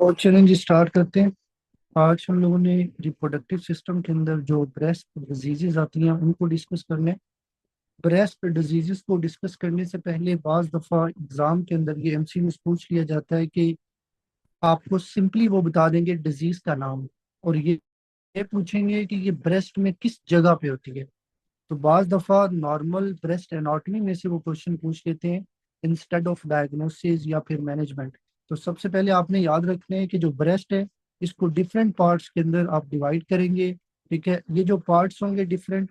और challenge start करते हैं। आज हम लोगों ने रिप्रोडक्टिव सिस्टम के अंदर जो ब्रेस्ट डिजीजेज आती हैं उनको डिस्कस करने हैं। ब्रेस्ट डिजीजेस को डिस्कस करने से पहले बाज दफ़ा एग्जाम के अंदर ये एमसीक्यूज पूछ लिया जाता है कि आपको सिंपली वो बता देंगे डिजीज का नाम, और ये पूछेंगे कि ये ब्रेस्ट में किस जगह पे होती है। तो बाज दफ़ा नॉर्मल ब्रेस्ट एनाटॉमी में से वो क्वेश्चन पूछ लेते हैं इंस्टेड ऑफ डायग्नोसिस या फिर मैनेजमेंट। तो सबसे पहले आपने याद रखना है कि जो ब्रेस्ट है इसको डिफरेंट पार्ट्स के अंदर आप डिवाइड करेंगे। ठीक है, ये जो पार्ट्स होंगे डिफरेंट,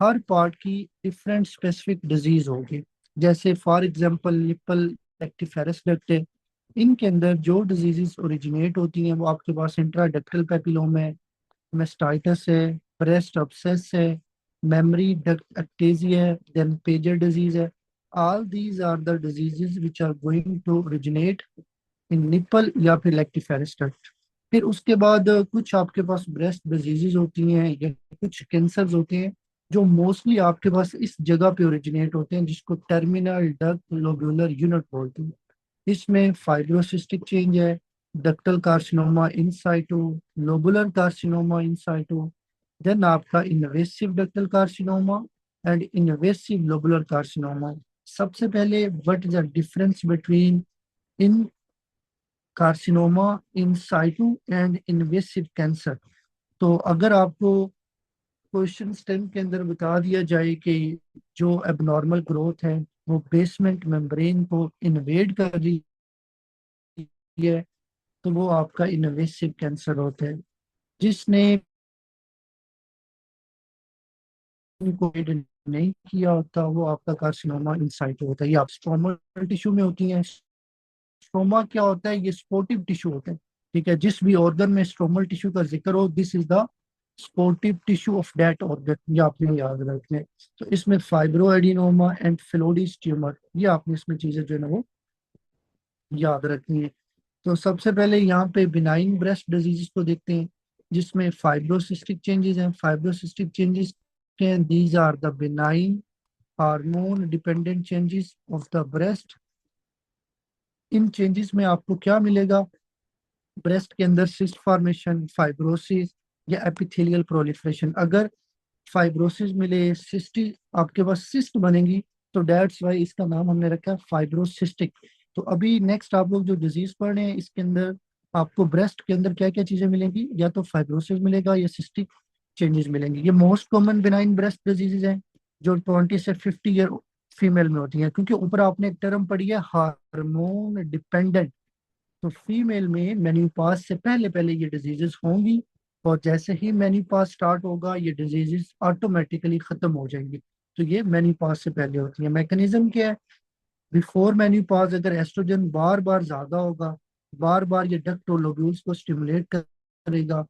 हर पार्ट की डिफरेंट स्पेसिफिक डिजीज होगी। जैसे फॉर एग्जांपल निपल रेक्टिफेरस डक्ट है, इनके अंदर जो डिजीजेस ओरिजिनेट होती हैं वो आपके पास इंट्राडक्टल पेपिलोम है, मेस्टाइटिस है, ब्रेस्ट अब्सेस है, मेमोरी डक्ट एक्टेजिया है, देन पेजर डिजीज है। All these are the diseases which are going to originate in nipple या फिर लेक्टिफेरस डक्ट। फिर उसके बाद कुछ आपके पास ब्रेस्ट डिजीजेज होती हैं या कुछ कैंसर्स होते हैं जो मोस्टली आपके पास इस जगह पे ओरिजिनेट होते हैं, जिसको टर्मिनल डक्ट लोब्यूलर यूनिट बोलते हैं। इसमें फाइब्रोसिस्टिक चेंज है, ductal carcinoma in situ, lobular carcinoma in situ, then आपका invasive ductal carcinoma and invasive lobular carcinoma. सबसे पहले what is the difference between in carcinoma in situ and invasive cancer. तो अगर आपको क्वेश्चन स्टेम के अंदर बता दिया जाए कि जो एबनॉर्मल ग्रोथ है वो बेसमेंट मेम्ब्रेन को इन्वेड कर रही है, तो वो आपका इन्वेसिव कैंसर होता है। जिसने इनको नहीं किया होता वो आपका कार्सिनोमा इंसाइटो होता है। ये आप स्ट्रोमल टिश्यू में होती है। स्ट्रोमा क्या होता है? ये स्पोर्टिव टिश्यू होता है। ठीक है, जिस भी ऑर्गन में स्ट्रोमल टिश्यू का जिक्र हो, this is the sportive tissue of that organ, ये आपने याद रखना है। तो इसमें फाइब्रो एडिनोमा एंड फिलोडिस ट्यूमर, ये आपने इसमें चीजें जो है ना वो याद रखनी है। तो सबसे पहले यहाँ पे बिनाइन ब्रेस्ट डिजीज को देखते हैं, जिसमें फाइब्रोसिस्टिक चेंजेस हैं। फाइब्रोसिस्टिक चेंजेस के these are the benign hormone dependent changes of the breast. इन चेंजेस में आपको क्या मिलेगा? ब्रेस्ट के अंदर सिस्ट फॉर्मेशन, फाइब्रोसिस या एपिथेलियल प्रोलिफरेशन। अगर फाइब्रोसिस मिले, सिस्टी आपके पास सिस्ट बनेंगी, तो दैट्स वाई इसका नाम हमने रखा है फाइब्रोसिस्टिक। तो अभी नेक्स्ट आप लोग जो डिजीज पढ़ रहे हैं इसके अंदर आपको ब्रेस्ट के अंदर क्या क्या चीजें मिलेंगी, या तो फाइब्रोसिस मिलेगा या सिस्टिक चेंजेस मिलेंगे। ये most common benign breast diseases हैं जो 20 से 50 ईयर फीमेल में होती हैं, क्योंकि ऊपर आपने एक टर्म पढ़ी है हार्मोन डिपेंडेंट। तो फीमेल में मेन्यूपाज से पहले पहले ये डिजीजेस होंगी, और जैसे ही मेन्यूपाज स्टार्ट होगा ये डिजीजेस ऑटोमेटिकली खत्म हो जाएंगी। तो ये मेन्यूपाज से पहले होती है। मैकेनिज्म क्या है? बिफोर मेन्यूपाज अगर एस्ट्रोजन बार बार ज्यादा होगा, बार बार ये डक्ट और लोब्यूल्स को स्टिमुलेट करेगा,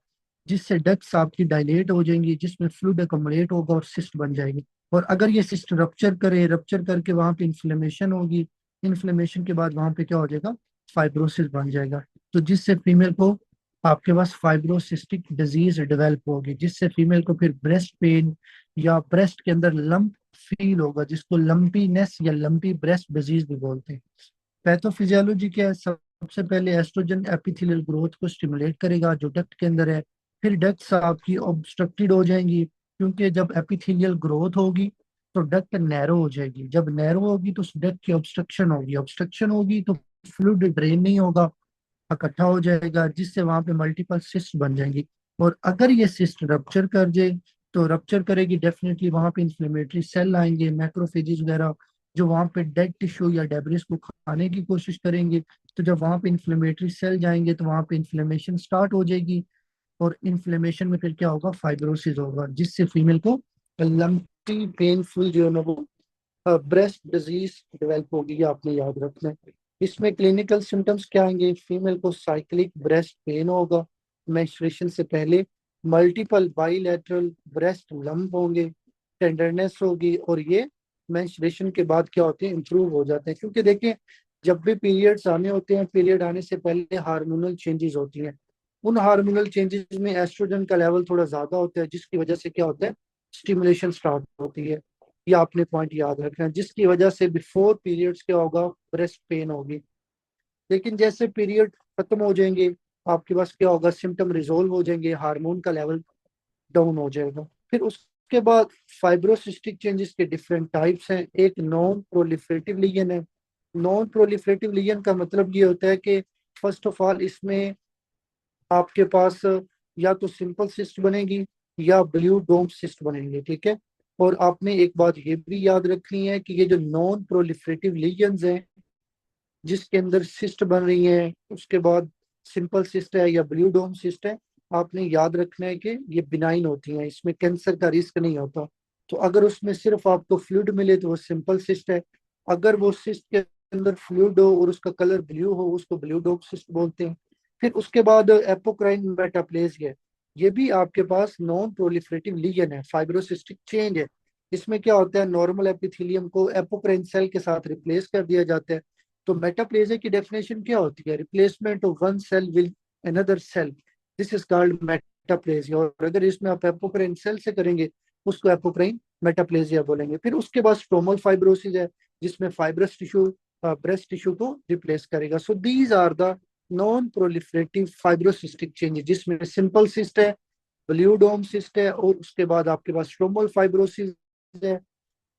जिससे डक्ट्स आपकी डायलेट हो जाएंगी, जिसमें फ्लूइड अकोमोडेट होगा और सिस्ट बन जाएगी। और अगर ये सिस्ट रप्चर करे, रप्चर करके वहां पे इन्फ्लेमेशन होगी, इन्फ्लेमेशन के बाद वहां पे क्या हो जाएगा? फाइब्रोसिस बन जाएगा। तो जिससे फीमेल को आपके पास फाइब्रोसिस्टिक डिजीज डेवलप होगी, जिससे फीमेल को फिर ब्रेस्ट पेन या ब्रेस्ट के अंदर लंप फील होगा, जिसको लंपीनेस या लंपी ब्रेस्ट डिजीज भी बोलते हैं। पैथोफिजियोलॉजी क्या है? सबसे पहले एस्ट्रोजन एपिथेलियल ग्रोथ को स्टिमुलेट करेगा जो डक्ट के अंदर है। फिर डक्ट्स आपकी ऑब्स्ट्रक्टेड हो जाएंगी, क्योंकि जब एपिथेलियल ग्रोथ होगी तो डक्ट नैरो हो जाएगी। जब नैरो होगी तो उस डक्ट की ऑब्स्ट्रक्शन होगी, ऑब्स्ट्रक्शन होगी तो फ्लूइड ड्रेन नहीं होगा, इकट्ठा हो जाएगा, जिससे वहां पे मल्टीपल सिस्ट बन जाएंगी। और अगर ये सिस्ट रप्चर कर जाए, तो रप्चर करेगी डेफिनेटली वहां पे इन्फ्लेमेटरी सेल आएंगे, मैक्रोफेजेस वगैरह, जो वहां पे डेड टिश्यू या डेब्रिस को खाने की कोशिश करेंगे। तो जब वहां पे इन्फ्लेमेटरी सेल जाएंगे तो वहां पे इन्फ्लेमेशन स्टार्ट हो जाएगी, और इन्फ्लेमेशन में फिर क्या होगा? फाइब्रोसिस होगा, जिससे फीमेल को लंपी पेनफुल जो है ना वो ब्रेस्ट डिजीज डेवलप होगी। ये आपने याद रखना है। इसमें क्लिनिकल सिम्टम्स क्या आएंगे? फीमेल को साइक्लिक ब्रेस्ट पेन होगा मेंस्ट्रुएशन से पहले, मल्टीपल बाइलेटरल ब्रेस्ट लंप होंगे, टेंडरनेस होगी, और ये मेंस्ट्रुएशन के बाद क्या होते हैं? इंप्रूव हो जाते हैं। क्योंकि देखिए, जब भी पीरियड्स आने होते हैं, पीरियड आने से पहले हार्मोनल चेंजेस होती हैं। उन हार्मोनल चेंजेस में एस्ट्रोजन का लेवल थोड़ा ज्यादा होता है, जिसकी वजह से क्या होता है? स्टिमुलेशन स्टार्ट होती है। ये आपने पॉइंट याद रखना है, जिसकी वजह से बिफोर पीरियड्स क्या होगा? ब्रेस्ट पेन होगी। लेकिन जैसे पीरियड खत्म हो जाएंगे, आपके पास क्या होगा, सिम्टम रिजोल्व हो जाएंगे, हार्मोन का लेवल डाउन हो जाएगा। फिर उसके बाद फाइब्रोसिस्टिक चेंजेस के डिफरेंट टाइप्स हैं। एक नॉन प्रोलिफरेटिव लीजन है। नॉन प्रोलिफरेटिव लीजन का मतलब ये होता है कि फर्स्ट ऑफ ऑल इसमें आपके पास या तो सिंपल सिस्ट बनेगी या ब्लू डोम सिस्ट बनेंगे, ठीक है। और आपने एक बात ये भी याद रखनी है कि ये जो नॉन प्रोलिफरेटिव लीजन्स हैं जिसके अंदर सिस्ट बन रही है, उसके बाद सिंपल सिस्ट है या ब्लू डोम सिस्ट है, आपने याद रखना है कि ये बिनाइन होती हैं, इसमें कैंसर का रिस्क नहीं होता। तो अगर उसमें सिर्फ आपको फ्लूइड मिले तो वो सिंपल सिस्ट है। अगर वो सिस्ट के अंदर फ्लूइड हो और उसका कलर ब्लू हो, उसको ब्लू डोम सिस्ट बोलते हैं। फिर उसके बाद एपोक्राइन मेटाप्लेजिया, ये भी आपके पास नॉन प्रोलिफरेटिव लीजन है, फाइब्रोसिस्टिक चेंज है। इसमें क्या होता है, नॉर्मल एपिथेलियम को एपोक्राइन सेल के साथ रिप्लेस कर दिया जाता है। तो मेटाप्लेजिया की डेफिनेशन क्या होती है, replacement of one cell with another cell, this is called metaplasia. और अगर इसमें आप एपोक्राइन सेल से करेंगे उसको एपोक्राइन मेटाप्लेजिया बोलेंगे। फिर उसके बाद स्ट्रोमल फाइब्रोसिस है, जिसमें फाइब्रस टिश्यू ब्रेस्ट टिश्यू को रिप्लेस करेगा। So these are the non proliferative fibrocystic changes, जिसमें सिंपल सिस्ट है, ब्लूडोम सिस्ट है, और उसके बाद आपके पास स्ट्रोमल फाइब्रोसिस है।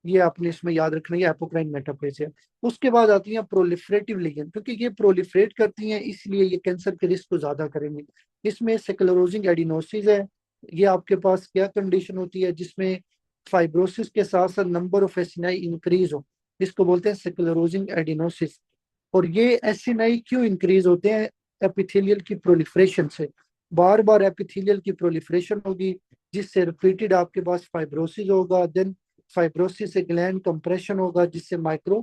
ये आपने इसमें याद रखना है, एपोक्राइन मेटाप्लेजिया। उसके बाद आती हैं प्रोलिफरेटिव लीजन, क्योंकि ये प्रोलिफरेट करती हैं इसलिए ये कैंसर के रिस्क को ज्यादा करेंगे। इसमें स्क्लेरोजिंग एडिनोसिस है। ये आपके पास क्या कंडीशन होती है जिसमें फाइब्रोसिस के साथ साथ नंबर ऑफ एसिनाई इंक्रीज हो, इसको बोलते हैं स्क्लेरोजिंग एडिनोसिस। और ये एसिनाई क्यों इंक्रीज होते हैं, एपिथेलियल की प्रोलिफरेशन से। बार बार एपिथेलियल की प्रोलिफरेशन होगी जिससे रिपीटेड आपके पास फाइब्रोसिस होगा, देन फाइब्रोसिस से ग्लैंड कंप्रेशन होगा जिससे माइक्रो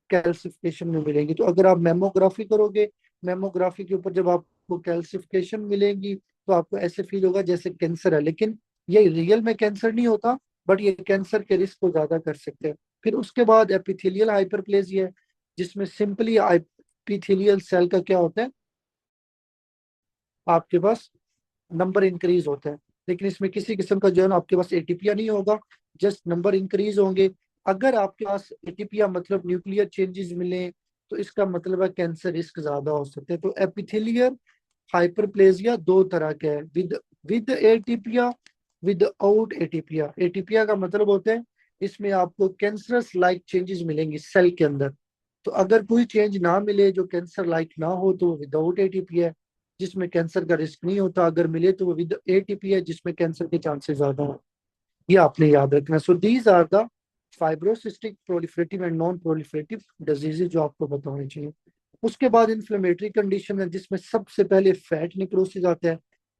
कैल्सिफिकेशन में मिलेंगी। तो अगर आप मेमोग्राफी करोगे, मेमोग्राफी के ऊपर जब आपको कैल्सिफिकेशन मिलेंगी तो आपको ऐसे फील होगा जैसे कैंसर है, लेकिन ये रियल में कैंसर नहीं होता, बट ये कैंसर के रिस्क को ज्यादा कर सकते हैं। फिर उसके बाद एपिथेलियल हाइपरप्लेजिया है, जिसमें सिंपली एपिथेलियल सेल का क्या होता है, आपके पास नंबर इंक्रीज होता है, लेकिन इसमें किसी किस्म का जो है ना आपके पास एटीपिया नहीं होगा, जस्ट नंबर इंक्रीज होंगे। अगर आपके पास एटीपिया मतलब न्यूक्लियर चेंजेस मिले तो इसका मतलब है कैंसर रिस्क ज्यादा हो सकते हैं। तो एपिथेलियल हाइपरप्लेजिया दो तरह के हैं, विद विद एटीपिया, विदाउट एटीपिया। एटीपिया का मतलब होता है इसमें आपको कैंसरस लाइक चेंजेस मिलेंगी सेल के अंदर। तो अगर कोई चेंज ना मिले जो कैंसर लाइक ना हो तो वो विदाउट एटीपी है, जिसमें कैंसर का रिस्क नहीं होता। अगर मिले तो वो विद एटीपी है जिसमें कैंसर के चांसेस ज्यादा हो। ये आपने याद रखना। So these are the fibrocystic proliferative and non proliferative diseases जो आपको बताने चाहिए। उसके बाद इन्फ्लेमेटरी कंडीशन है जिसमें सबसे पहले फैट निक्रोसिस आता है।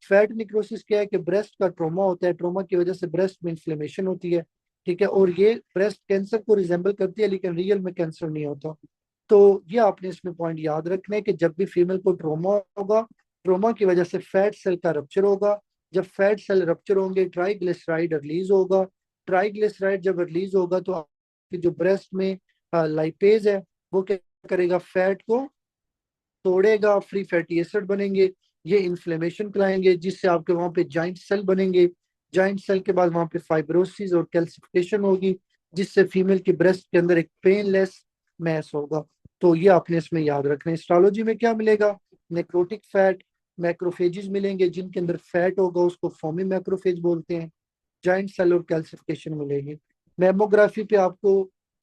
फैट निक्रोसिस क्या है कि ब्रेस्ट का ट्रोमा होता है, ट्रोमा की वजह से ब्रेस्ट में इन्फ्लेमेशन होती है, ठीक है। और ये ब्रेस्ट कैंसर को रिजेंबल करती है लेकिन रियल में कैंसर नहीं होता। तो ये आपने इसमें पॉइंट याद रखना है कि जब भी फीमेल को ट्रोमा होगा, ट्रोमा की वजह से फैट सेल का रप्चर होगा। जब फैट सेल रप्चर होंगे ट्राइग्लिसराइड रिलीज होगा। ट्राइग्लिसराइड जब रिलीज होगा तो आपके जो ब्रेस्ट में लाइपेज है वो क्या करेगा, फैट को तोड़ेगा, फ्री फैटी एसिड बनेंगे, ये इन्फ्लेमेशन कराएंगे जिससे आपके वहां पे जॉइंट सेल बनेंगे। जॉइंट सेल के बाद वहां पे फाइब्रोसिस और कैल्सिफिकेशन होगी जिससे फीमेल की ब्रेस्ट के अंदर एक पेनलेस मैस होगा। तो ये आपने इसमें याद रखना है। हिस्टोलॉजी में क्या मिलेगा, नेक्रोटिक फैट, मैक्रोफेजेस मिलेंगे जिनके अंदर फैट होगा, उसको फोमी मैक्रोफेज बोलते हैं। जॉइंट सेल और कैल्सिफिकेशन मिलेगी। मेमोग्राफी पे आपको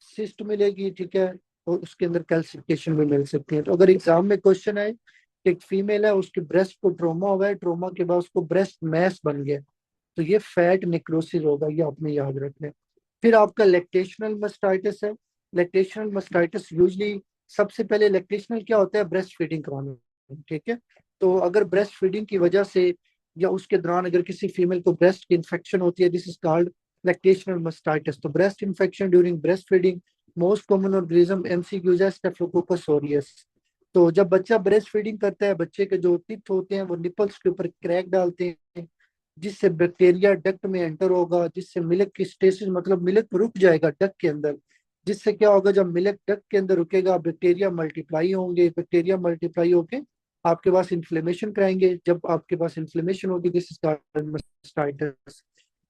सिस्ट मिलेगी, ठीक है, और उसके अंदर कैल्सिफिकेशन भी मिल सकती है। तो अगर एग्जाम में क्वेश्चन आए कि एक फीमेल है उसके ब्रेस्ट को ट्रोमा हुआ है, ट्रोमा के बाद उसको ब्रेस्ट मैस बन गया, तो ये फैट नेक्रोसिस होगा, ये आपने याद रखना है। फिर आपका लैक्टेशनल मस्टाइटिस है। लैक्टेशनल मस्टाइटिस यूजली सबसे पहले लैक्टेशनल क्या होता है, ब्रेस्ट फीडिंग कराना, ठीक है। तो अगर ब्रेस्ट फीडिंग की वजह से या उसके दौरान अगर किसी फीमेल को ब्रेस्ट की इन्फेक्शन होती है, this is called lactational mastitis. तो breast infection during breast feeding, most common organism एमसीक्यूज है स्टेफिलोकोकस ऑरियस। तो जब बच्चा ब्रेस्ट फीडिंग करता है, बच्चे के जो टिथ होते हैं वो निपल्स के ऊपर क्रैक डालते हैं जिससे बैक्टीरिया डक्ट में एंटर होगा, जिससे मिल्क की स्टेसिस मतलब मिल्क रुक जाएगा डक के अंदर। जिससे क्या होगा, जब मिल्क डक के अंदर रुकेगा बैक्टीरिया मल्टीप्लाई होंगे, बैक्टीरिया मल्टीप्लाई होके आपके पास इन्फ्लेमेशन कराएंगे। जब आपके पास इन्फ्लेमेशन होगी दिस इज कॉल्ड मास्टाइटिस।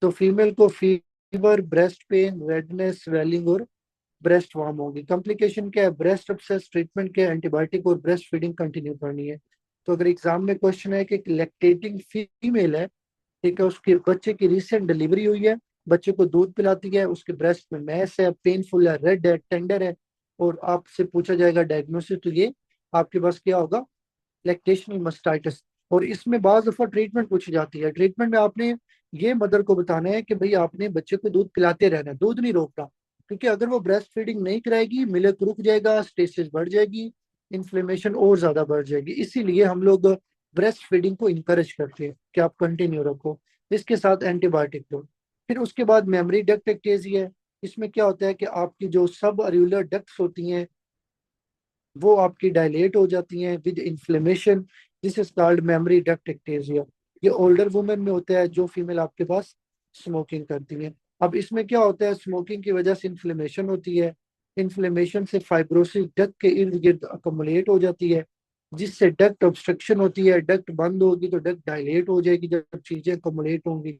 तो फीमेल को fever, breast pain, redness, swelling और ब्रेस्ट वार्म होगी। कॉम्प्लिकेशन क्या है, ब्रेस्ट अपसेस, ट्रीटमेंट क्या है, एंटीबायोटिक और ब्रेस्ट फीडिंग कंटिन्यू करनी है। तो अगर एग्जाम में क्वेश्चन है कि लैक्टेटिंग फीमेल है, ठीक है, उसके बच्चे की रिसेंट डिलीवरी हुई है, बच्चे को दूध पिलाती है, उसके ब्रेस्ट में मैस है, पेनफुल है, रेड है, टेंडर है, और आपसे पूछा जाएगा डायग्नोसिस, तो ये आपके पास क्या होगा, लैक्टेशनल मास्टाइटिस। और इसमें बाज दफा ट्रीटमेंट पूछी जाती है। ट्रीटमेंट में आपने ये मदर को बताना है कि भाई आपने बच्चे को दूध पिलाते रहना है, दूध नहीं रोकना, क्योंकि अगर वो ब्रेस्ट फीडिंग नहीं कराएगी, मिल्क रुक जाएगा, स्टेसिस बढ़ जाएगी, इन्फ्लेमेशन और ज्यादा बढ़ जाएगी। इसीलिए हम लोग ब्रेस्ट फीडिंग को इंकरेज करते हैं कि आप कंटिन्यू रखो, इसके साथ एंटीबायोटिक लो। फिर उसके बाद मेमोरी डक्ट एक्टेजी है। इसमें क्या होता है कि आपकी जो सब अरेुलर डक्ट्स होती हैं वो आपकी डायलेट हो जाती हैं with inflammation, this is called mammary duct ectasia. ये ओल्डर वुमेन में होता है, जो फीमेल आपके पास स्मोकिंग करती है। अब इसमें क्या होता है, स्मोकिंग की वजह से इन्फ्लेमेशन होती है, इन्फ्लेमेशन से फाइब्रोसिस डक्ट के इर्द गिर्द अकोमुलेट हो जाती है, जिससे डक्ट ऑब्स्ट्रक्शन होती है, डक्ट बंद होगी तो डक्ट डायलेट हो जाएगी। जब चीजें अकोमुलेट होंगी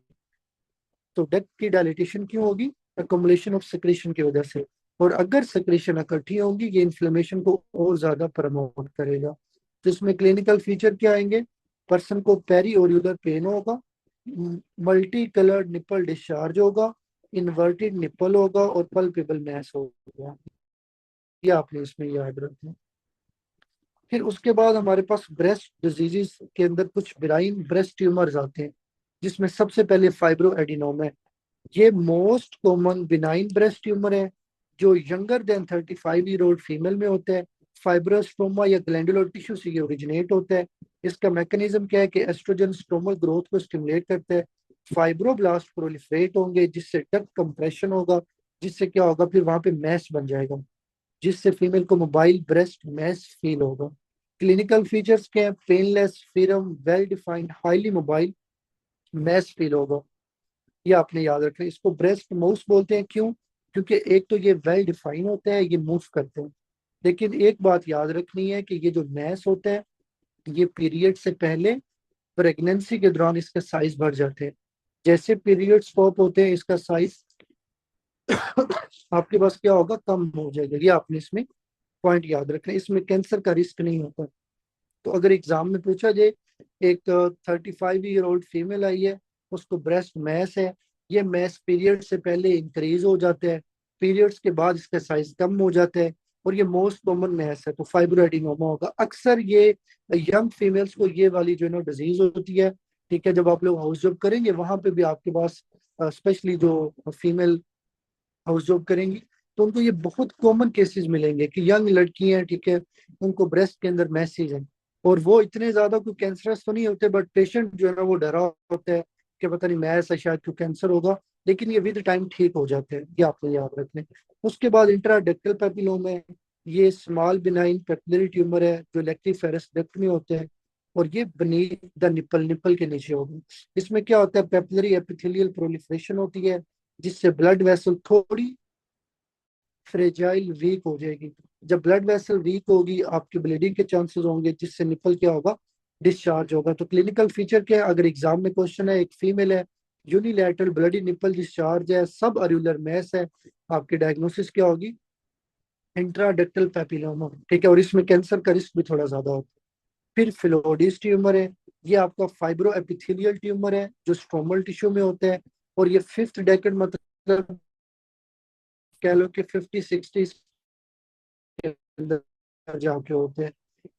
तो डक्ट की डायलिटेशन क्यों होगी, अकोमुलेशन ऑफ सिक्रेशन की वजह से। और अगर सिक्रेशन इकट्ठी होगी, ये इन्फ्लेमेशन को और ज्यादा प्रमोट करेगा। तो इसमें क्लिनिकल फीचर क्या आएंगे, पर्सन को पेरी ओरियुलर पेन होगा, मल्टी कलर्ड निपल डिस्चार्ज होगा, इन्वर्टेड निपल होगा, और पल्पेबल मैस होगा। ये आपने इसमें याद रखना। फिर उसके बाद हमारे पास ब्रेस्ट डिजीजेस के अंदर कुछ बिराइन ब्रेस्ट ट्यूमर्स आते हैं, जिसमें सबसे पहले फाइब्रो एडिनोम है। ये most common benign breast tumour है, जो younger than 35 year old female में होता है। फाइब्रोस्टोमा या ग्लैंडुलर टिश्यू से ये ओरिजिनेट होता है। इसका मैकेनिज्म क्या है कि एस्ट्रोजन स्टोमल ग्रोथ को स्टिमुलेट करता है, फाइब्रोब्लास्ट प्रोलिफरेट होंगे, जिससे डक्ट कंप्रेशन होगा, जिससे क्या होगा, फिर वहां पे मैस बन जाएगा, जिससे फीमेल को मोबाइल ब्रेस्ट मैस फील होगा। क्लिनिकल फीचर्स क्या है, painless, firm, well defined, highly mobile mass feel होगा। ये आपने याद रखना है। इसको ब्रेस्ट माउस बोलते हैं, क्यों, क्योंकि एक तो ये वेल डिफाइन होता है, ये मूव करते हैं। लेकिन एक बात याद रखनी है कि ये जो मैस होता है, ये पीरियड से पहले प्रेगनेंसी के दौरान इसका साइज बढ़ जाते हैं। जैसे पीरियड स्टॉप होते हैं, इसका साइज आपके पास क्या होगा, कम हो जाएगा। ये आपने इसमें पॉइंट याद रखना है। इसमें कैंसर का रिस्क नहीं होता। तो अगर एग्जाम में पूछा जाए, एक 35 ईयर ओल्ड फीमेल आई है, उसको ब्रेस्ट मैस है, ये मैस पीरियड से पहले इंक्रीज हो जाता है, पीरियड्स के बाद इसका साइज कम हो जाता है, और ये मोस्ट कॉमन मैस है, तो फाइब्रोएडिनोमा होगा। अक्सर ये यंग फीमेल्स को ये वाली जो है ना डिजीज होती है। ठीक है, जब आप लोग हाउस जॉब करेंगे वहां पे भी आपके पास स्पेशली जो फीमेल हाउस जॉब करेंगी, तो उनको ये बहुत कॉमन केसेस मिलेंगे कि यंग लड़की हैं, ठीक है, उनको ब्रेस्ट के अंदर मैसेज है, और वो इतने ज्यादा कोई कैंसरस तो नहीं होते, बट पेशेंट जो है ना वो डरा होता है कि पता नहीं मैस है, शायद क्यों कैंसर होगा। लेकिन ये विद टाइम ठीक हो जाते हैं, ये आपको याद रखने। उसके बाद इंट्राडक्टल पेपिलोम है। ये स्मॉल बिनाइन पेपिलरी ट्यूमर है, जो इलेक्ट्रीफेरस डक्ट में होते हैं, और ये बनीथ द निपल, निपल के नीचे होगी। इसमें क्या होता है, पेपिलरी एपिथेलियल प्रोलिफरेशन होती है, जिससे ब्लड वेसल थोड़ी फ्रेजाइल वीक हो जाएगी। जब ब्लड वेसल वीक होगी, आपकी ब्लीडिंग के चांसेस होंगे, जिससे निपल क्या होगा, डिस्चार्ज होगा। तो क्लिनिकल फीचर क्या है, अगर एग्जाम में क्वेश्चन है, एक फीमेल है, यूनिलैटरल ब्लडी निपल डिस्चार्ज है, सब अरुलर मैस है, आपकी डायग्नोसिस क्या होगी, इंट्राडक्टल पेपिलोमा। ठीक है, और इसमें कैंसर का रिस्क भी थोड़ा ज्यादा होता है। फिर फिलोडिस ट्यूमर है। ये आपका फाइब्रो एपिथेलियल ट्यूमर है, जो स्ट्रोमल टिश्यू में होता है, और ये फिफ्थ डेकेड मतलब कह लो कि 50-60 के अंदर जाके होते हैं।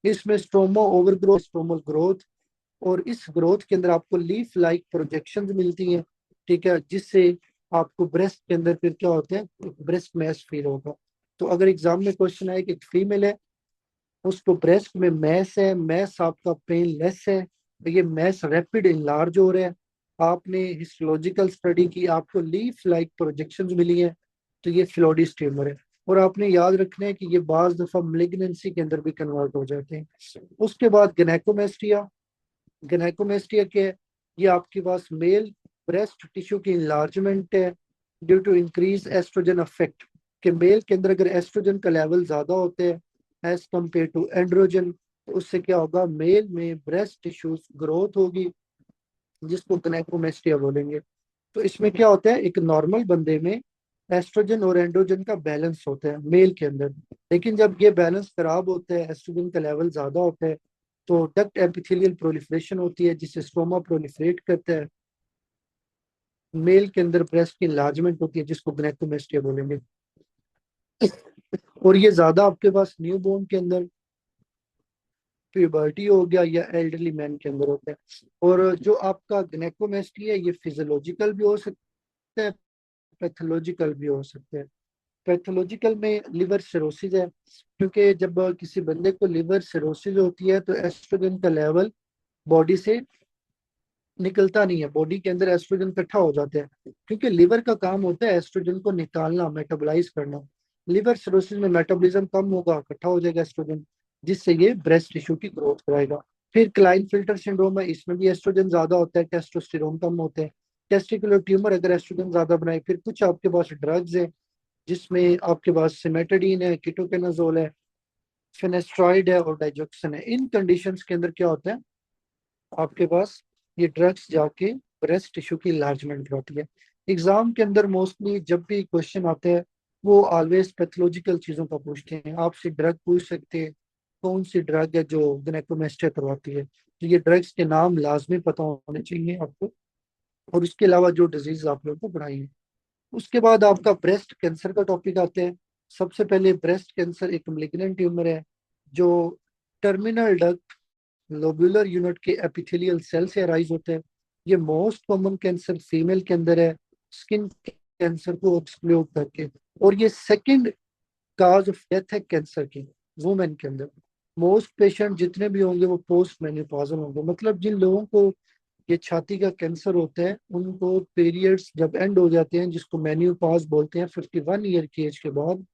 इसमें स्ट्रोमा ओवरग्रोथ, स्ट्रोमल ग्रोथ, और इस ग्रोथ के अंदर आपको लीफ लाइक प्रोजेक्शंस मिलती हैं। ठीक है, जिससे आपको ब्रेस्ट के अंदर फिर क्या होता है, ब्रेस्ट मैस फील होगा। तो अगर एग्जाम में क्वेश्चन आए कि फीमेल है, उसको ब्रेस्ट में मैस है, मैस आपका पेन लेस है, तो ये मैस रैपिड इनलार्ज हो रहा है, आपने हिस्टोलॉजिकल स्टडी की, आपको लीफ लाइक प्रोजेक्शंस मिली हैं, तो ये फ्लोडिस ट्यूमर है। और आपने याद रखना है कि ये बाज दफा मेलिग्नेंसी के अंदर भी कन्वर्ट हो जाते हैं। उसके बाद गैनाकोमेस्टिया। गैनाकोमेस्टिया क्या है, ये आपके पास मेल ब्रेस्ट टिश्यू की इन्लार्जमेंट है due to increase estrogen effect, कि मेल के अंदर अगर एस्ट्रोजन का लेवल ज्यादा होता है एज कम्पेयर टू एंड्रोजन, तो उससे क्या होगा, मेल में ब्रेस्ट टिश्यूज ग्रोथ होगी, जिसको गैनाकोमेस्टिया बोलेंगे। तो इसमें क्या होता है, एक नॉर्मल बंदे में एस्ट्रोजन और एंड्रोजन का बैलेंस होता है मेल के अंदर, लेकिन जब ये बैलेंस खराब होता है, एस्ट्रोजन का लेवल ज्यादा होता है, तो डक्ट एपिथेलियल प्रोलिफरेशन होती है जिससे स्ट्रोमा प्रोलिफरेट करता है। मेल के अंदर ब्रेस्ट की इन्लार्जमेंट होती है जिसको ग्नेकोमेस्टिया बोलेंगे। और ये ज्यादा आपके पास न्यू बोर्न के अंदर, प्यूबर्टी हो गया, या एल्डरली मैन के अंदर होता है। और जो आपका ग्नेकोमेस्टिया है ये फिजियोलॉजिकल भी हो सकता है, पैथोलॉजिकल भी हो सकता है। पैथोलॉजिकल में लिवर सिरोसिस है, क्योंकि जब किसी बंदे को लिवर सिरोसिस होती है तो एस्ट्रोजन का लेवल बॉडी से निकलता नहीं है, बॉडी के अंदर एस्ट्रोजन इकट्ठा हो जाता है, क्योंकि लिवर का काम होता है एस्ट्रोजन को निकालना, मेटाबोलाइज करना। लिवर सिरोसिस में मेटाबॉलिज्म कम होगा, इकट्ठा हो जाएगा एस्ट्रोजन, जिससे ये ब्रेस्ट टिश्यू की ग्रोथ कराएगा। फिर क्लाइन फिल्टर सिंड्रोम है, इसमें भी एस्ट्रोजन ज्यादा होता है, टेस्टोस्टेरोन कम होते हैं। टेस्टिकुलर ट्यूमर अगर एस्ट्रोजन ज्यादा बनाए। फिर कुछ आपके पास ड्रग्स है जिसमें आपके पास सिमेटाडीन है, कीटोकेनाजोल है, फिनेस्ट्रॉइड है और डाइजोक्सिन है। इन कंडीशंस के अंदर क्या होता है, आपके पास ये ड्रग्स जाके ब्रेस्ट टिश्यू की इलार्जमेंट कराती है। एग्जाम के अंदर मोस्टली जब भी क्वेश्चन आते हैं वो ऑलवेज पैथोलॉजिकल चीजों का पूछते हैं, आपसे ड्रग पूछ सकते हैं कौन सी ड्रग है जो ग्नेकोमेस्टिया करवाती है। तो ये ड्रग्स के नाम लाजमी पता होने चाहिए आपको, और उसके अलावा जो डिजीज आप लोगों को बनाई है। उसके बाद आपका ब्रेस्ट कैंसर का टॉपिक आते हैं। सबसे पहले ब्रेस्ट कैंसर एक मेलिग्नेंट ट्यूमर है जो टर्मिनल डक्ट लोबुलर यूनिट के एपिथेलियल सेल से अराइज होते हैं। ये मोस्ट कॉमन कैंसर फीमेल के अंदर है, स्किन कैंसर को एक्सक्लूड करके। और ये सेकंड काज ऑफ डेथ है कैंसर की वुमेन के अंदर। मोस्ट पेशेंट जितने भी होंगे वो पोस्ट मेनोपॉजल होंगे, मतलब जिन लोगों को ये छाती का कैंसर होता है उनको पीरियड्स जब एंड हो जाते हैं, जिसको मेन्यूपॉज बोलते हैं 51 ईयर की एज के बाद,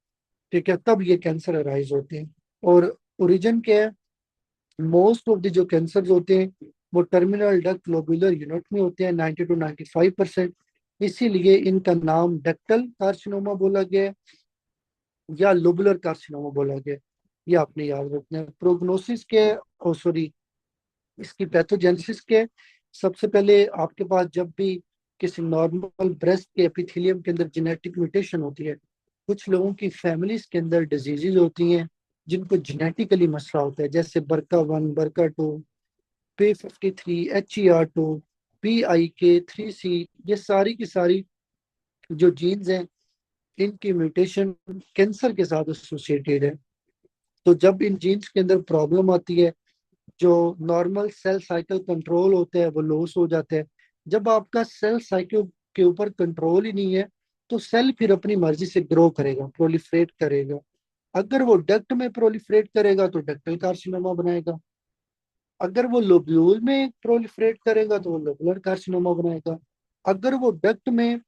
ठीक है, तब ये कैंसर अराइज होते हैं। और ओरिजिन क्या है, मोस्ट ऑफ द जो कैंसर होते हैं वो टर्मिनल डक्ट लोबुलर यूनिट में होते हैं, 90 to 95%। इसीलिए इनका नाम डक्टल कार्सिनोमा बोला गया है या लोबुलर कार्सिनोमा बोला गया है। ये आपने याद रखना है। प्रोग्नोसिस के, ओ सॉरी, इसकी पैथोजेनेसिस के, सबसे पहले आपके पास जब भी किसी नॉर्मल ब्रेस्ट के एपिथेलियम के अंदर जेनेटिक म्यूटेशन होती है, कुछ लोगों की फैमिलीज के अंदर डिजीजेज होती हैं जिनको जेनेटिकली मसला होता है, जैसे बरका 1, बरका 2, P53, HER2, PIK3C, ये सारी की सारी जो जीन्स हैं इनकी म्यूटेशन कैंसर के साथ एसोसिएटेड है। तो जब इन जीन्स के अंदर प्रॉब्लम आती है, जो नॉर्मल सेल साइकिल कंट्रोल होते हैं वो लॉस हो जाते हैं। जब आपका सेल साइकिल के ऊपर कंट्रोल ही नहीं है तो सेल फिर अपनी मर्जी से ग्रो करेगा, प्रोलिफरेट करेगा। अगर वो डक्ट में प्रोलिफरेट करेगा तो डक्टल कार्सिनोमा बनाएगा, अगर वो लोब्यूल में प्रोलिफरेट करेगा तो वो लोबुलर कार्सिनोमा बनाएगा। अगर वो डक्ट में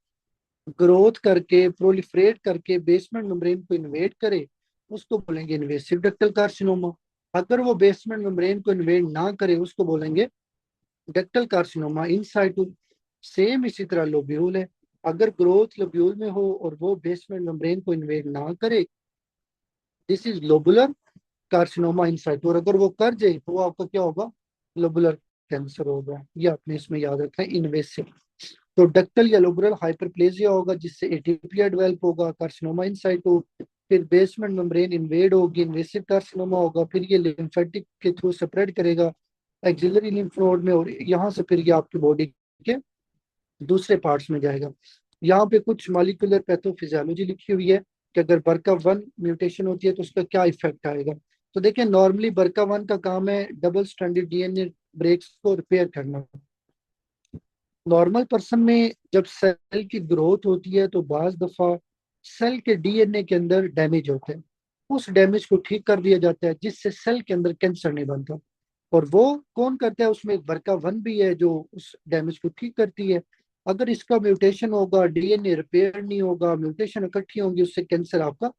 ग्रोथ करके प्रोलिफरेट करके बेसमेंट मेम्ब्रेन को इन्वेड करे उसको बोलेंगे इन्वेसिव डक्टल कार्सिनोमा। अगर वो बेसमेंट मेम्ब्रेन को इन्वेड ना करे उसको बोलेंगे डक्टल कार्सिनोमा इन साइटू। सेम इसी तरह लोब्यूल है, अगर ग्रोथ लोब्यूल में हो और वो बेसमेंट मेम्ब्रेन को इन्वेड ना करे, this is lobular carcinoma in situ. और अगर वो कर जाए तो वो आपका क्या होगा, लोबुलर कैंसर होगा। ये आपने इसमें याद रखना है, इन्वेसिव। तो डक्टल या लोबुलर हाइपरप्लेजिया होगा जिससे एटीपिया डेवलप होगा, कार्सिनोमा इन साइटू। फिर बेसमेंट मेम्ब्रेन इन्वेड होगी, इन्वेसिव कार्सिनोमा होगा। फिर ये लिम्फेटिक के थ्रू स्प्रेड करेगा एक्सिलरी लिम्फ नोड में, और यहाँ से फिर ये आपकी बॉडी के दूसरे पार्ट्स में जाएगा। यहाँ पे कुछ मॉलिक्यूलर पैथोफिजियोलॉजी लिखी हुई है कि अगर बरका 1 म्यूटेशन होती है तो उसका क्या इफेक्ट आएगा। तो देखिए, नॉर्मली बरका 1 का काम है डबल स्ट्रैंडेड डीएनए ब्रेक्स को रिपेयर करना। नॉर्मल पर्सन में जब सेल की ग्रोथ होती है तो बाज दफा सेल के डीएनए के अंदर डैमेज होते हैं, उस डैमेज को ठीक कर दिया जाता है जिससे सेल के अंदर कैंसर नहीं बनता। और वो कौन करता है, उसमें एक बरका 1 भी है जो उस डैमेज को ठीक करती है। अगर इसका म्यूटेशन होगा, डीएनए रिपेयर नहीं होगा, म्यूटेशन इकट्ठी होंगी, उससे कैंसर आपका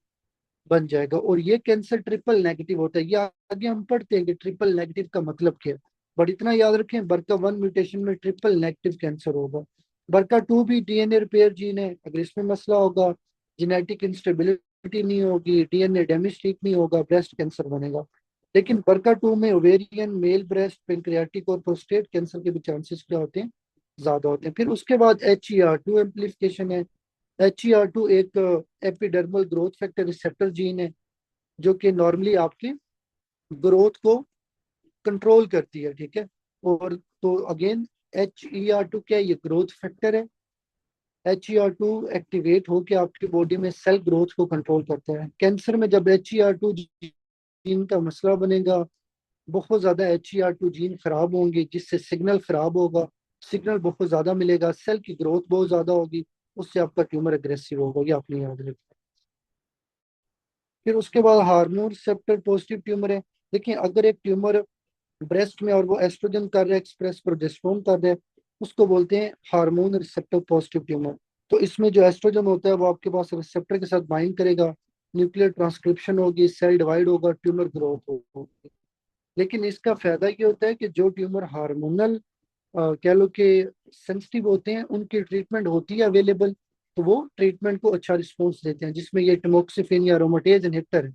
बन जाएगा। और ये कैंसर ट्रिपल नेगेटिव होता है। ये आगे हम पढ़ते हैं कि ट्रिपल नेगेटिव का मतलब क्या है, बट इतना याद रखें बरका 1 म्यूटेशन में ट्रिपल नेगेटिव कैंसर होगा। बरका 2 भी डीएनए रिपेयर जीन है, अगर इसमें मसला होगा, जेनेटिक इंस्टेबिलिटी नहीं होगी, डीएनए डैमेज ठीक नहीं होगा, ब्रेस्ट कैंसर बनेगा। लेकिन बरका 2 में ओवेरियन, मेल ब्रेस्ट, पेंक्रियाटिक और प्रोस्टेट कैंसर के भी चांसेस क्या होते हैं, ज्यादा होते हैं। फिर उसके बाद HER2 एम्पलीफिकेशन है। HER2 एक epidermal growth factor receptor gene है जो कि नॉर्मली आपकी ग्रोथ को कंट्रोल करती है, ठीक है। और तो अगेन HER2 क्या है, ये ग्रोथ फैक्टर है। HER2 एक्टिवेट होकर आपकी बॉडी में सेल ग्रोथ को कंट्रोल करता है। कैंसर में जब HER2 जीन का मसला बनेगा, बहुत ज्यादा HER2 जीन खराब होंगे, जिससे सिग्नल खराब होगा, सिग्नल बहुत ज्यादा मिलेगा, सेल की ग्रोथ बहुत ज्यादा होगी, उससे आपका ट्यूमर अग्रेसिव होगा, ये आपने याद रखना। फिर उसके बाद हार्मोन रिसेप्टर पॉजिटिव ट्यूमर है। देखिए, अगर एक ट्यूमर ब्रेस्ट में और वो एस्ट्रोजन कर रहा है, एक्सप्रेस प्रोजेस्टेरोन कर रहा है, उसको बोलते हैं हार्मोन रिसेप्टर पॉजिटिव ट्यूमर। तो इसमें जो एस्ट्रोजन होता है वो आपके पास रिसेप्टर के साथ बाइंड करेगा, न्यूक्लियर ट्रांसक्रिप्शन होगी, सेल डिवाइड होगा, ट्यूमर ग्रोथ होगी। लेकिन इसका फायदा ये होता है कि जो ट्यूमर हार्मोनल कह लो कि सेंसिटिव होते हैं, उनकी ट्रीटमेंट होती है अवेलेबल, तो वो ट्रीटमेंट को अच्छा रिस्पॉन्स देते हैं, जिसमें ये टमोक्सिफिन या अरोमाटेज इनहिबिटर है,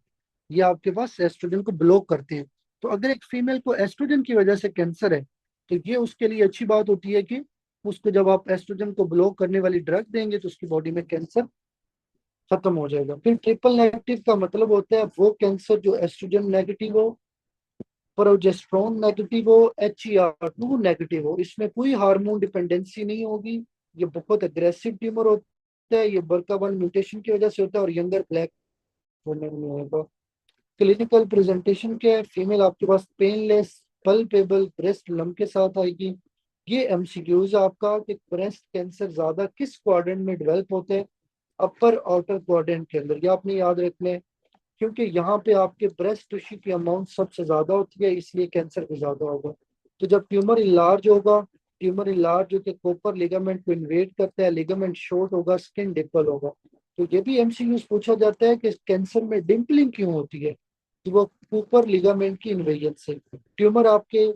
ये आपके पास एस्ट्रोजन को ब्लॉक करते हैं। तो अगर एक फीमेल को एस्ट्रोजन की वजह से कैंसर है, तो ये उसके लिए अच्छी बात होती है कि उसको जब आप एस्ट्रोजन को ब्लॉक करने वाली ड्रग देंगे तो उसकी बॉडी में कैंसर खत्म हो जाएगा। फिर ट्रिपल नेगेटिव का मतलब होता है वो कैंसर जो एस्ट्रोजन नेगेटिव हो, प्रोजेस्टेरोन नेगेटिव हो, HER2 नेगेटिव हो, इसमें कोई हार्मोन डिपेंडेंसी नहीं होगी। ये बहुत अग्रेसिव ट्यूमर होता है, ये BRCA1 म्यूटेशन की वजह से होता है, और यंगर ब्लैक होने में होगा। क्लिनिकल प्रेजेंटेशन क्या है, फीमेल आपके पास पेनलेस पल्पेबल ब्रेस्ट लंप के साथ आएगी। ये MCQs आपका कि ब्रेस्ट कैंसर ज्यादा किस क्वाड्रेंट में डेवलप होते हैं, अपर आउटर क्वाड्रेंट के अंदर, ये आपने याद रखना है। क्योंकि यहाँ पे आपके ब्रेस्ट टिश्यू की अमाउंट सबसे ज्यादा होती है, इसलिए कैंसर भी ज्यादा होगा। तो जब ट्यूमर इलार्ज होगा, ट्यूमर इलार्ज जो कि कोपर लिगामेंट को इन्वेड करता है, लिगामेंट शॉर्ट होगा, स्किन डिम्पल होगा। तो ये भी MCQs पूछा जाता है कि कैंसर में डिम्पलिंग क्यों होती है, तो वो कोपर लिगामेंट की इन्वेजन से। ट्यूमर आपके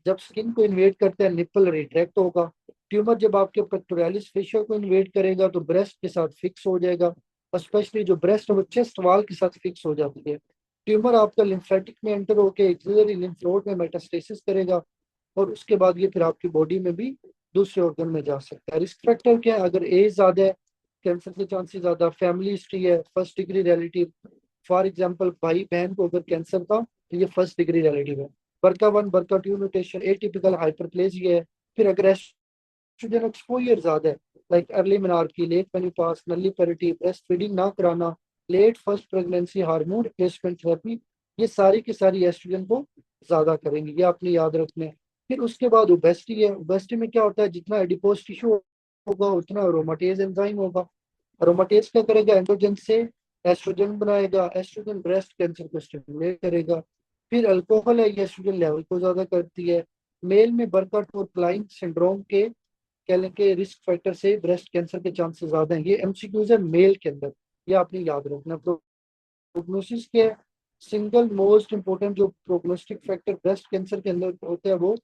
जब स्किन को इन्वेड करता है, निप्पल रिट्रैक्ट होगा। ट्यूमर जब आपके पेक्टोरालिस फेशियल को इन्वेड करेगा तो ब्रेस्ट के साथ फिक्स हो जाएगा, स्पेशली जो ब्रेस्ट है वो चेस्ट वाल के साथ फिक्स हो जाती है। ट्यूमर आपका लिम्फेटिक में एंटर होकर एक्सिलरी लिम्फ नोड में मेटास्टेसिस करेगा, और उसके बाद ये फिर आपकी बॉडी में भी दूसरे ऑर्गन में जा सकता है। रिस्क फैक्टर क्या है, अगर एज ज्यादा है, कैंसर के चांसेस ज्यादा, फैमिली हिस्ट्री है, first degree relative, for example भाई बहन को अगर कैंसर था तो ये फर्स्ट डिग्री रिलेटिव है। BRCA1 BRCA2 mutation, atypical hyperplasia है। फिर अगर एस्ट्रोजन एक्सपोजर ज्यादा है, like early menarche, late menopause, nulliparity, breast feeding ना कराना, late first pregnancy, hormone replacement therapy, ये सारी की सारी एस्ट्रोजन को ज्यादा करेंगे, ये आपने याद रखना है। फिर उसके बाद ओबेसिटी है। ओबेसिटी में क्या होता है, जितना एडिपोज टिश्यू होगा उतना अरोमाटेज एंजाइम होगा। अरोमाटेज क्या करेगा, एंड्रोजन से एस्ट्रोजन बनाएगा, एस्ट्रोजन ब्रेस्ट कैंसर को स्टिमुलेट करेगा। फिर अल्कोहल है, ये एस्ट्रोजन लेवल को ज्यादा करती है। मेल में बर्कट और क्लाइन सिंड्रोम के कह लें कि रिस्क फैक्टर से ब्रेस्ट कैंसर के चांसेस ज्यादा हैं। ये MCQs है मेल के अंदर, ये आपने याद रखना। प्रोग्नोसिस के सिंगल मोस्ट इंपॉर्टेंट जो प्रोग्नोस्टिक फैक्टर ब्रेस्ट कैंसर के अंदर होता है वो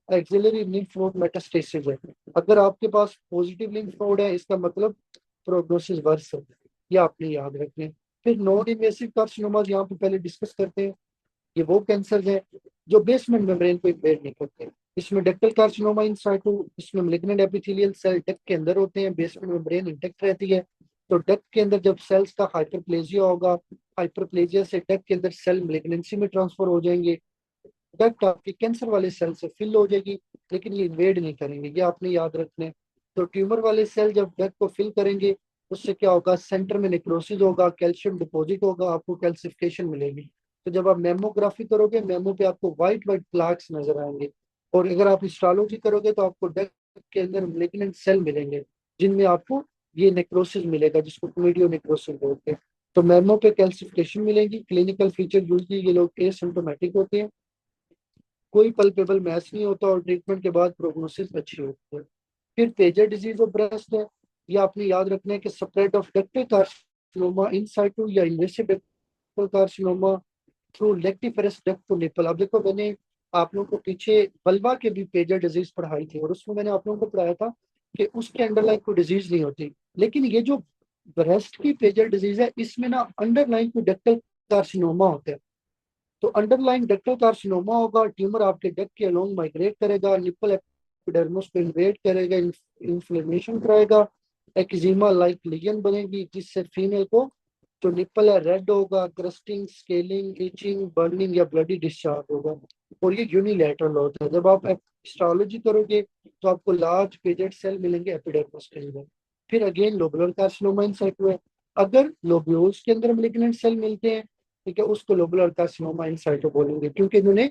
एक्सिलरी लिम्फ नोड मेटास्टेसिस है। अगर आपके पास पॉजिटिव लिम्फ नोड है, इसका मतलब प्रोग्नोसिस वर्स है, ये आपने याद रखना है। फिर नॉन इन्वेसिव कार्सिनोमास यहाँ पे पहले डिस्कस करते हैं। ये वो कैंसर है जो बेसमेंट मेम्ब्रेन को इन्वेड नहीं करते। इसमें डक्टल कार्सिनोमा इन साइटो, इसमें मैलिग्नेंट एपिथेलियल सेल डक्ट के अंदर होते हैं, बेसमेंट मेम्ब्रेन इंटेक्ट रहती है। तो डक्ट के अंदर जब सेल्स का हाइपरप्लेजिया होगा, हाइपरप्लेजिया से डक्ट के अंदर सेल मैलिग्नेंसी में ट्रांसफर हो जाएंगे, डक्ट आपके कैंसर वाले सेल से फिल हो जाएगी, लेकिन ये इन्वेड नहीं करेंगे, ये आपने याद रखना है। तो ट्यूमर वाले सेल जब डक्ट को फिल करेंगे, उससे क्या होगा, सेंटर में नेक्रोसिस होगा, कैल्शियम डिपॉजिट होगा, आपको कैल्सिफिकेशन मिलेगी। तो जब आप मेमोग्राफी करोगे, मेमो पे आपको व्हाइट व्हाइट प्लाक्स नजर आएंगे। और अगर आप हिस्टोलॉजी करोगे तो आपको डक्ट के अंदर मैलिग्नेंट सेल मिलेंगे, जिनमें आपको ये नेक्रोसिस मिलेगा, जिसको क्लीडियो नेक्रोसिस बोलते हैं। तो मेमो पे कैल्सिफिकेशन मिलेगी। क्लिनिकल फीचर यूजली ये लोग एसिम्प्टोमेटिक होते हैं, कोई पल्पेबल मैस नहीं होता, और ट्रीटमेंट के बाद प्रोग्नोसिस अच्छी होती है। फिर पेजर डिजीज ऑफ ब्रेस्ट है, ये आपने याद रखना है कि spread of ductal carcinoma in situ या invasive ductal carcinoma through lactiferous duct to nipple. अब देखो, मैंने आप लोगों को पीछे बल्बा के भी पेजर डिजीज पढ़ाई थी, और उसमें मैंने आप लोगों को पढ़ाया था कि उसके अंडरलाइन कोई डिजीज नहीं होती। लेकिन ये जो ब्रेस्ट की पेजर डिजीज है, इसमें ना अंडरलाइन कोई डक्टल कार्सिनोमा होता है। तो अंडरलाइन डक्टल कार्सिनोमा होगा, ट्यूमर आपके डक्ट के अलोंग माइग्रेट करेगा, निपल एपिडर्मिस को इन्वेड करेगा, इन्फ्लेमेशन कराएगा, एक्जिमा लाइक लीजन बनेगी, जिससे फीमेल को जो निपल है रेड होगा, क्रस्टिंग, स्केलिंग, इचिंग, बर्निंग या ब्लडी डिस्चार्ज होगा। और ये यूनिलैटरल होता है। जब आप हिस्टोलॉजी करोगे तो आपको लार्ज पेजेड सेल मिलेंगे एपिडर्मिस के अंदर। फिर again lobular carcinoma in situ है। अगर लोब्यूल्स के अंदर मेलिग्नेंट सेल मिलते हैं, ठीक है, उसको लोबुलर कार्सिनोमा इन साइटो बोलेंगे, क्योंकि इन्होंने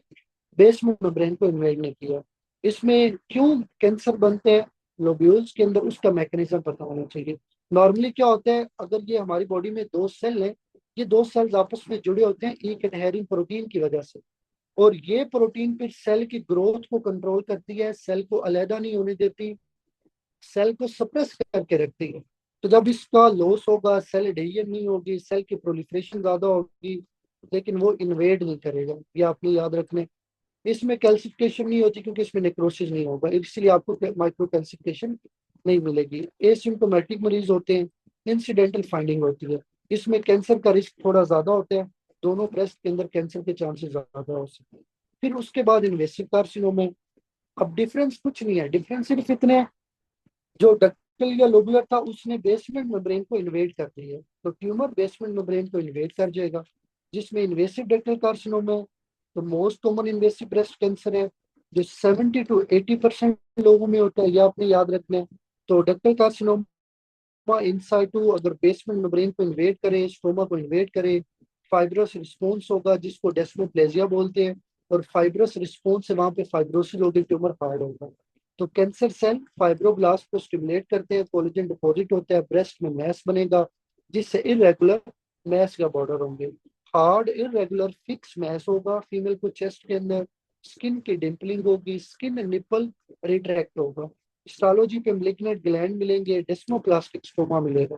बेसमेंट मेम्ब्रेन को इन्वेड नहीं किया। इसमें क्यों कैंसर बनते हैं लोब्यूल्स के अंदर, उसका मैकेनिज्म पता होना चाहिए। नॉर्मली क्या होता है, अगर ये हमारी बॉडी में दो सेल हैं, ये दो सेल्स आपस में जुड़े होते हैं एक एडहेरिंग प्रोटीन की वजह से, और ये प्रोटीन फिर सेल की ग्रोथ को कंट्रोल करती है, सेल को अलहदा नहीं होने देती, सेल को सप्रेस करके रखती है। तो जब इसका लॉस होगा, सेल एडेशन नहीं होगी, सेल की प्रोलिफरेशन ज्यादा होगी, लेकिन वो इन्वेड नहीं करेगा। ये आपने याद रखना है। इसमें कैल्सिफिकेशन नहीं होती क्योंकि इसमें नेक्रोसिस नहीं होगा, इसलिए आपको माइक्रो कैल्सिफिकेशन नहीं मिलेगी। एसिम्टोमेटिक मरीज होते हैं, इंसिडेंटल फाइंडिंग होती है। इसमें कैंसर का रिस्क थोड़ा ज्यादा होता है, दोनों ब्रेस्ट के अंदर कैंसर के चांसेस ज्यादा हो सकते हैं। फिर उसके बाद इन्वेसिव कार्सिनोमा। अब डिफरेंस कुछ नहीं है, डिफरेंस सिर्फ इतने हैं, जो डक्टल या लोबुलर था उसने बेसमेंट मेम्ब्रेन को इन्वेड कर दिया, तो ट्यूमर बेसमेंट मेम्ब्रेन को इन्वेड कर जाएगा, जिसमें इन्वेसिव डक्टल कार्सिनोमा है। तो most common invasive breast cancer है, जो 70 to 80% लोगों में होता है, ये आपने याद रखना है। तो डक्टल कार्सिनोमा इंसाइटू अगर बेसमेंट मेम्ब्रेन को इन्वेड करे, स्टोमा को इन्वेड करे, फाइब्रस रिस्पॉन्स होगा जिसको डेस्मोप्लेजिया बोलते हैं, और फाइब्रस रिस्पॉन्स से वहां पे फाइब्रोसिस होगी, ट्यूमर हार्ड होगा। तो कैंसर सेल फाइब्रोब्लास्ट को स्टिमुलेट करते हैं, कोलेजन डिपॉजिट होता है, ब्रेस्ट में मैस बनेगा, जिससे इरेगुलर मैस का बॉर्डर होंगे। हार्ड इरेगुलर फिक्स मैस होगा फीमेल को चेस्ट के अंदर, स्किन की डिम्पलिंग होगी, स्किन निपल रिट्रैक्ट होगा, हिस्टोलॉजी पे मेलिग्नेंट ग्लैंड मिलेंगे, डेस्मोप्लास्टिक स्टोमा मिलेगा।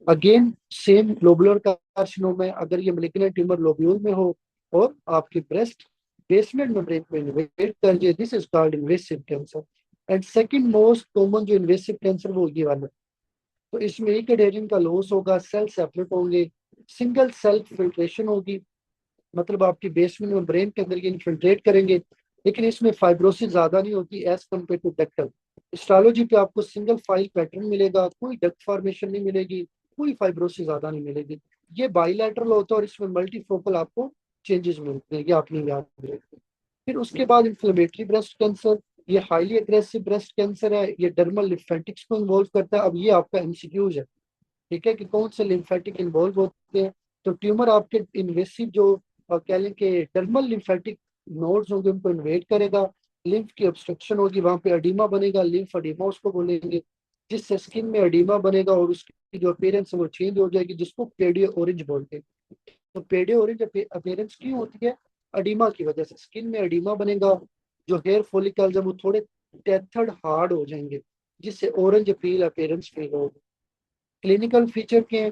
अगेन सेम लोबुलर कार्सिनोमा में अगर ये मेलिग्नेंट ट्यूमर लोब्यूल में हो और आपकी ब्रेस्ट बेसमेंट मेम्ब्रेन को इन्वेड कर जाए, this is called invasive cancer. And second most common जो इन्वेसिव कैंसर वो ये वाला। तो इसमें एक एडेरिन का लॉस होगा, सेल सेपरेट होंगे, सिंगल सेल फिल्ट्रेशन होगी, मतलब आपकी बेसमेंट में ब्रेन के अंदर ये इन्फिल्ट्रेट करेंगे, लेकिन इसमें फाइब्रोसिस ज्यादा नहीं होती as compared to ductal. Histology पे आपको सिंगल फाइल पैटर्न मिलेगा, कोई डक्ट फॉर्मेशन नहीं मिलेगी, कोई फाइब्रोसिस ज्यादा नहीं मिलेगी। ये बाइलैटरल होता है और इसमें मल्टीफोकल आपको चेंजेस मिलते हैं, ये आपने याद रखना। फिर उसके बाद इन्फ्लेमेटरी ब्रेस्ट कैंसर, ये हाईली एग्रेसिव ब्रेस्ट कैंसर है, ये डर्मल लिम्फेटिक्स को इन्वॉल्व करता है। अब ये आपका एमसीक्यूज है, ठीक है, कि कौन से लिम्फेटिक इन्वॉल्व होते हैं। तो ट्यूमर आपके इन्वेसिव जो कह लें कि डर्मल लिम्फेटिक नोड्स होंगे उनको इन्वेड करेगा, लिम्फ की ऑब्स्ट्रक्शन होगी, वहां पे अडीमा बनेगा, लिम्फ अडीमा उसको बोलेंगे, जिससे स्किन में अडीमा बनेगा और उसकी जो अपीयरेंस है वो चेंज हो जाएगी, जिसको पेडियो ऑरेंज बोलते हैं। तो पेडियो ऑरेंज अपीयरेंस क्यों होती है, अडीमा की वजह से स्किन में अडीमा बनेगा, जो हेयर फॉलिकल्स है वो थोड़े टेथर्ड हार्ड हो जाएंगे, जिससे ऑरेंज अपील अपीयरेंस फील होगी। क्लिनिकल फीचर के हैं,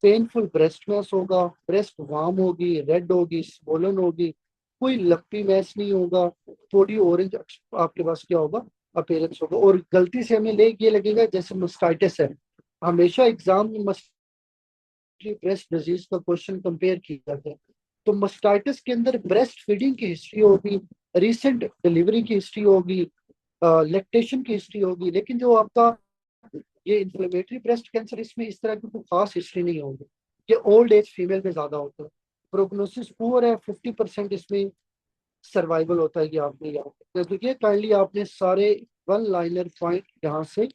पेनफुल ब्रेस्ट मैस होगा, ब्रेस्ट वार्म होगी, रेड होगी, स्वोलन होगी, कोई लंपी मैस नहीं होगा, थोड़ी ऑरेंज आपके पास क्या होगा अपीयरेंस होगा। और गलती से हमें ले ये लगेगा जैसे मस्टाइटिस है, हमेशा एग्जाम में ब्रेस्ट डिजीज का क्वेश्चन कंपेयर किया जाता है। तो मस्टाइटिस के अंदर ब्रेस्ट फीडिंग की हिस्ट्री होगी, रिसेंट डिलीवरी की हिस्ट्री होगी, लैक्टेशन की हिस्ट्री होगी, लेकिन जो आपका ये इन्फ्लेमेटरी ब्रेस्ट कैंसर, इसमें इस तरह की कोई खास हिस्ट्री नहीं होगी। ये ओल्ड एज फीमेल में ज्यादा होता है, प्रोग्नोसिस पुअर है, 50% इसमें सर्वाइवल होता है, ये आपने याद रखना है। तो ये काइंडली आपने सारे वन लाइनर पॉइंट यहाँ से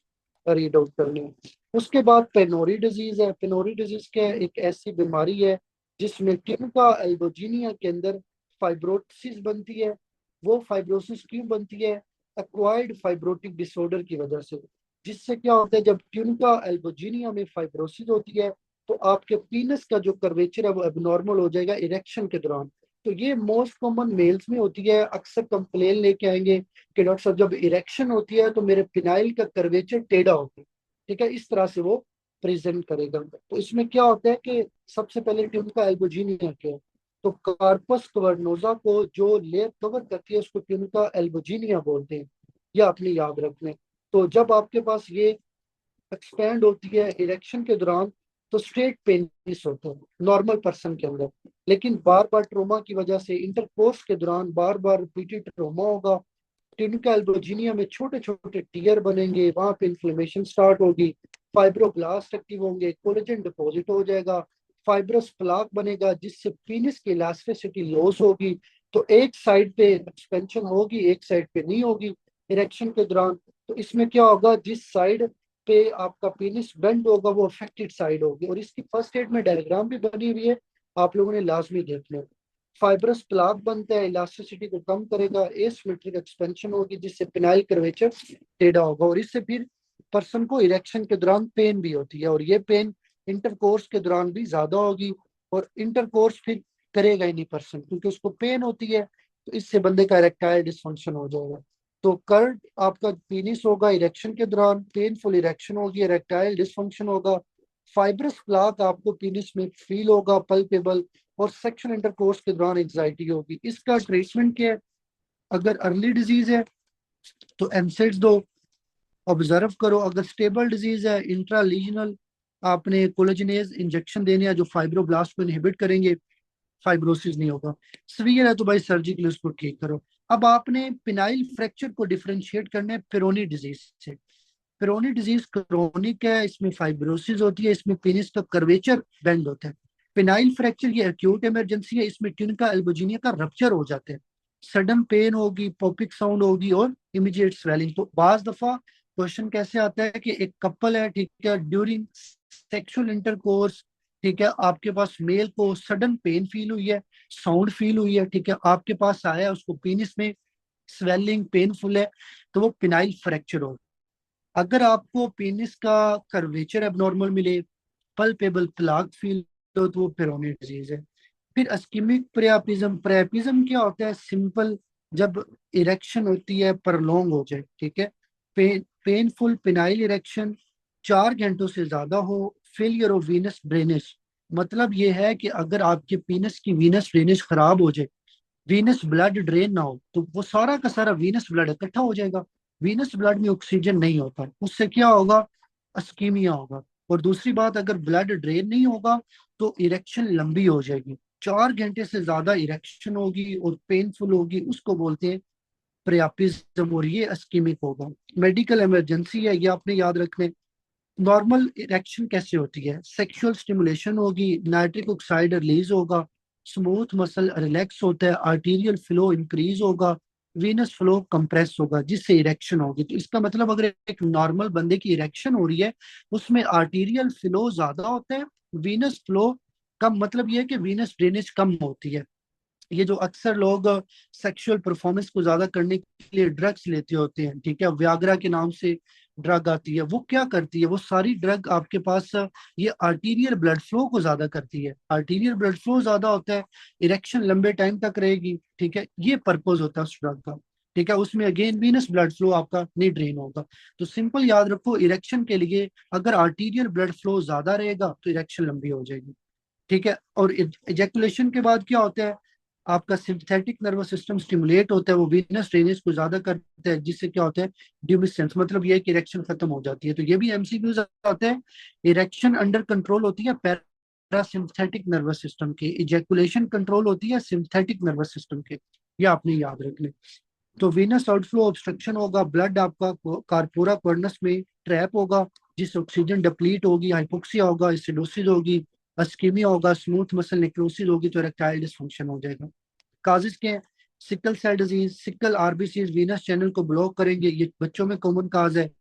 रीड आउट करने हैं। उसके बाद पेनोरी डिजीज है। पेनोरी डिजीज क्या है, एक ऐसी बीमारी है जिसमें ट्यूका एल्बोजीनिया के अंदर फाइब्रोसिस बनती है। वो फाइब्रोसिस क्यों बनती है, एक्वायर्ड फाइब्रोटिक डिसऑर्डर की वजह से। जिससे क्या होता है, जब ट्यूनिका एल्बोजीनिया में फाइब्रोसिस होती है तो आपके पीनस का जो कर्वेचर है वो एबनॉर्मल हो जाएगा इरेक्शन के दौरान। तो ये मोस्ट कॉमन मेल्स में होती है, अक्सर कंप्लेन लेके आएंगे कि डॉक्टर साहब जब इरेक्शन होती है तो मेरे फिनाइल का कर्वेचर टेढ़ा होता है, ठीक है, इस तरह से वो प्रेजेंट करेगा। तो इसमें क्या होता है कि सबसे पहले ट्यूनिका एल्बोजीनिया क्या है, तो कार्पस कवर्नोजा को जो लेयर कवर करती है उसको ट्यूनिका एल्बोजीनिया बोलते हैं, ये आपने याद रखना है। तो जब आपके पास ये एक्सपैंड होती है इरेक्शन के दौरान तो स्ट्रेट पेनिस होता है नॉर्मल पर्सन के अंदर, लेकिन बार बार ट्रोमा की वजह से इंटरकोर्स के दौरान बार बार रिपीटेड ट्रोमा होगा, ट्यूनिका एल्बोजीनिया में छोटे छोटे टीयर बनेंगे, वहां पे इन्फ्लेमेशन स्टार्ट होगी, फाइब्रोब्लास्ट एक्टिव होंगे, कोलेजन डिपॉजिट हो जाएगा, फाइब्रस प्लाक बनेगा, जिससे पीनिस की इलास्टिसिटी लॉस होगी, तो एक साइड पे एक्सपेंशन होगी, एक साइड पे नहीं होगी इरेक्शन के दौरान। तो इसमें क्या होगा, जिस साइड पे आपका पेनिस बेंड होगा वो अफेक्टेड साइड होगी। और इसकी फर्स्ट एड में डायग्राम भी बनी हुई है, आप लोगों ने लाजमी देखना है। फाइब्रस प्लाक बनता है, इलास्टिसिटी को कम करेगा, एसिमेट्रिक एक्सपेंशन होगी जिससे पिनाइल कर्वेचर टेढ़ा होगा, और इससे फिर पर्सन को इरेक्शन के दौरान पेन भी होती है, और ये पेन इंटरकोर्स के दौरान भी ज्यादा होगी, और इंटरकोर्स फिर करेगा ही नहीं पर्सन क्योंकि उसको पेन होती है। तो इससे बंदे का इरेक्टाइल डिसफंक्शन हो जाएगा। तो कर्ड आपका पीनिस होगा इरेक्शन के दौरान, पेनफुल इरेक्शन होगी, इरेक्टाइल डिसफंक्शन होगा। फाइब्रस प्लाक आपको पीनिस में फील होगा, पल्पेबल, और सेक्शुअल इंटरकोर्स के दौरान एंजाइटी होगी। इसका ट्रीटमेंट क्या है? अगर अर्ली डिजीज है तो एमसेट्स दो, ऑब्जर्व करो। अगर स्टेबल डिजीज है, इंट्रा लीजनल आपने कोलेजनेज इंजेक्शन देने हैं जो फाइब्रोब्लास्ट को इनहिबिट करेंगे, फाइब्रोसिस नहीं होगा। सीवियर है तो भाई सर्जिकल उसको ठीक करो। अब आपने पिनाइल फ्रैक्चर को डिफरेंशिएट करना है पेरोनी डिजीज से। पेरोनी डिजीज क्रोनिक है, इसमें फाइब्रोसिस होती है, इसमें पेनिस का कर्वेचर बेंड होता है। पिनाइल फ्रैक्चर ये एक्यूट इमरजेंसी है, इसमें ट्यूनिका एल्बोजिनिया का रप्चर हो जाता है, सडन पेन होगी, पॉपिक साउंड होगी, और इमीडिएट स्वेलिंग। तो बाज दफा क्वेश्चन कैसे आता है कि एक कपल है, ठीक है, ड्यूरिंग सेक्सुअल इंटरकोर्स, ठीक है, आपके पास मेल को सडन पेन फील हुई है, साउंड फील हुई है, ठीक है, आपके पास आया, उसको पेनिस में स्वेलिंग पेनफुल है, तो वो पिनाइल फ्रैक्चर हो। अगर आपको पेनिस का कर्वेचर एबनॉर्मल मिले, पल्पेबल प्लाक फील हो, तो वो पेरोनी डिजीज है। फिर अस्कीमिक प्रियापिज्म। प्रियापिज्म क्या होता है? सिंपल, जब इरेक्शन होती है प्रलोंग हो जाए, ठीक है, पेनफुल पिनाइल इरेक्शन 4 घंटों से ज्यादा हो, फेलियर ऑफ वीनस ड्रेनेज। मतलब ये है कि अगर आपके पेनिस की वीनस ड्रेनेज खराब हो जाए, वीनस ब्लड ड्रेन ना हो, तो वो सारा का सारा वीनस ब्लड इकट्ठा हो जाएगा, वीनस ब्लड में ऑक्सीजन नहीं होता, उससे क्या होगा? अस्कीमिया होगा। और दूसरी बात, अगर ब्लड ड्रेन नहीं होगा तो इरेक्शन लंबी हो जाएगी, 4 घंटे से ज्यादा इरेक्शन होगी और पेनफुल होगी, उसको बोलते हैं प्रियापिज्म, और ये अस्कीमिक होगा। मेडिकल इमरजेंसी है, ये आपने याद रखना है। नॉर्मल इरेक्शन कैसे होती है? सेक्सुअल स्टिमुलेशन होगी, नाइट्रिक ऑक्साइड रिलीज होगा, स्मूथ मसल रिलैक्स होता है, आर्टीरियल फ्लो इंक्रीज होगा, वीनस फ्लो कंप्रेस होगा, जिससे इरेक्शन होगी। तो इसका मतलब अगर एक नॉर्मल बंदे की इरेक्शन हो रही है, उसमें आर्टीरियल फ्लो ज्यादा होता है, वीनस फ्लो कम, मतलब ये है कि वीनस ड्रेनेज कम होती है। ये जो अक्सर लोग सेक्सुअल परफॉर्मेंस को ज्यादा करने के लिए ड्रग्स लेते होते हैं, ठीक है, व्याग्रा के नाम से ड्रग आती है, वो क्या करती है? वो सारी ड्रग आपके पास ये आर्टीरियल ब्लड फ्लो को ज्यादा करती है, आर्टीरियल ब्लड फ्लो ज्यादा होता है, इरेक्शन लंबे टाइम तक रहेगी, ठीक है, ये पर्पज होता है उस ड्रग का, ठीक है, उसमें अगेन वीनस ब्लड फ्लो आपका नहीं ड्रेन होगा। तो सिंपल याद रखो, इरेक्शन के लिए अगर आर्टीरियल ब्लड फ्लो ज्यादा रहेगा तो इरेक्शन लंबी हो जाएगी, ठीक है। और इजेकुलेशन के बाद क्या होता है? आपका सिंथेटिक नर्वस सिस्टम स्टिमुलेट होता है, वो वीनस ड्रेनेज को ज्यादा करता है, जिससे क्या होता है? ड्यूमिसेंस, मतलब ये है कि इरेक्शन खत्म हो जाती है। तो ये भी एमसीक्यूज आते हैं। इरेक्शन अंडर कंट्रोल होती है पैरासिम्पथेटिक नर्वस सिस्टम के, इजेकुलेशन कंट्रोल होती है सिंथेटिक नर्वस सिस्टम के, ये आपने याद रखने। तो वीनस आउटफ्लो ऑब्स्ट्रक्शन होगा, ब्लड आपका कार्पोरा क्वर्नस में ट्रैप होगा, जिससे ऑक्सीजन डिप्लीट होगी, हाइपोक्सिया होगा, एसिडोसिस होगी, अस्कीमिया होगा, स्मूथ मसल नेक्रोसिस होगी, तो इरेक्टाइल डिसफंक्शन हो जाएगा। काजेस के हैं? Sickle cell disease, sickle RBC venous channel को ब्लॉक करेंगे, ये बच्चों में कॉमन काज है।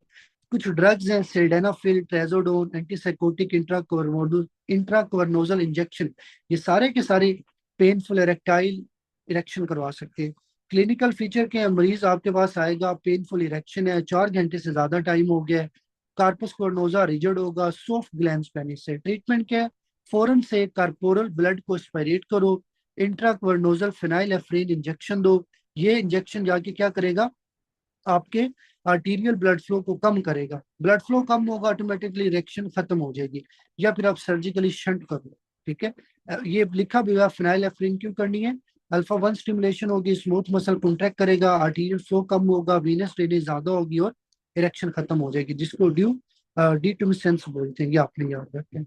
कुछ ड्रग्स हैं, सिल्डेनाफिल, ट्रेजोडोन, एंटीसाइकोटिक, इंट्राकवर्नोजल इंजेक्शन, ये सारे के सारे पेनफुल इरेक्टाइल इरेक्शन करवा सकते हैं। क्लिनिकल फीचर के हैं? मरीज आपके पास आएगा, पेनफुल इरेक्शन है, 4 घंटे से ज्यादा टाइम हो गया है, कार्पस क्वर्नोजा रिजिड होगा, सॉफ्ट ग्लैंड्स पेनिस से। ट्रीटमेंट क्या है? फौरन से कार्पोरल ब्लड को स्पायरेट करो, इंट्राकवर्नोजल फिनाइल एफ्रीन इंजेक्शन दो। ये इंजेक्शन जाके क्या करेगा? आपके आर्टीरियल ब्लड फ्लो को कम करेगा, ब्लड फ्लो कम होगा, ऑटोमेटिकली इरेक्शन खत्म हो जाएगी। या फिर आप सर्जिकली शंट कर लो, ठीक है। ये लिखा भी हुआ, फिनाइल एफ्रीन क्यों करनी है? अल्फा 1 स्टिमुलेशन होगी, स्मूथ मसल कॉन्ट्रैक्ट करेगा, आर्टीरियल फ्लो कम होगा, वीनस ड्रेनेज ज्यादा होगी, और इरेक्शन खत्म हो जाएगी, जिसको डिट्यूमिसेंस बोलते हैं, ये आपने याद रखें।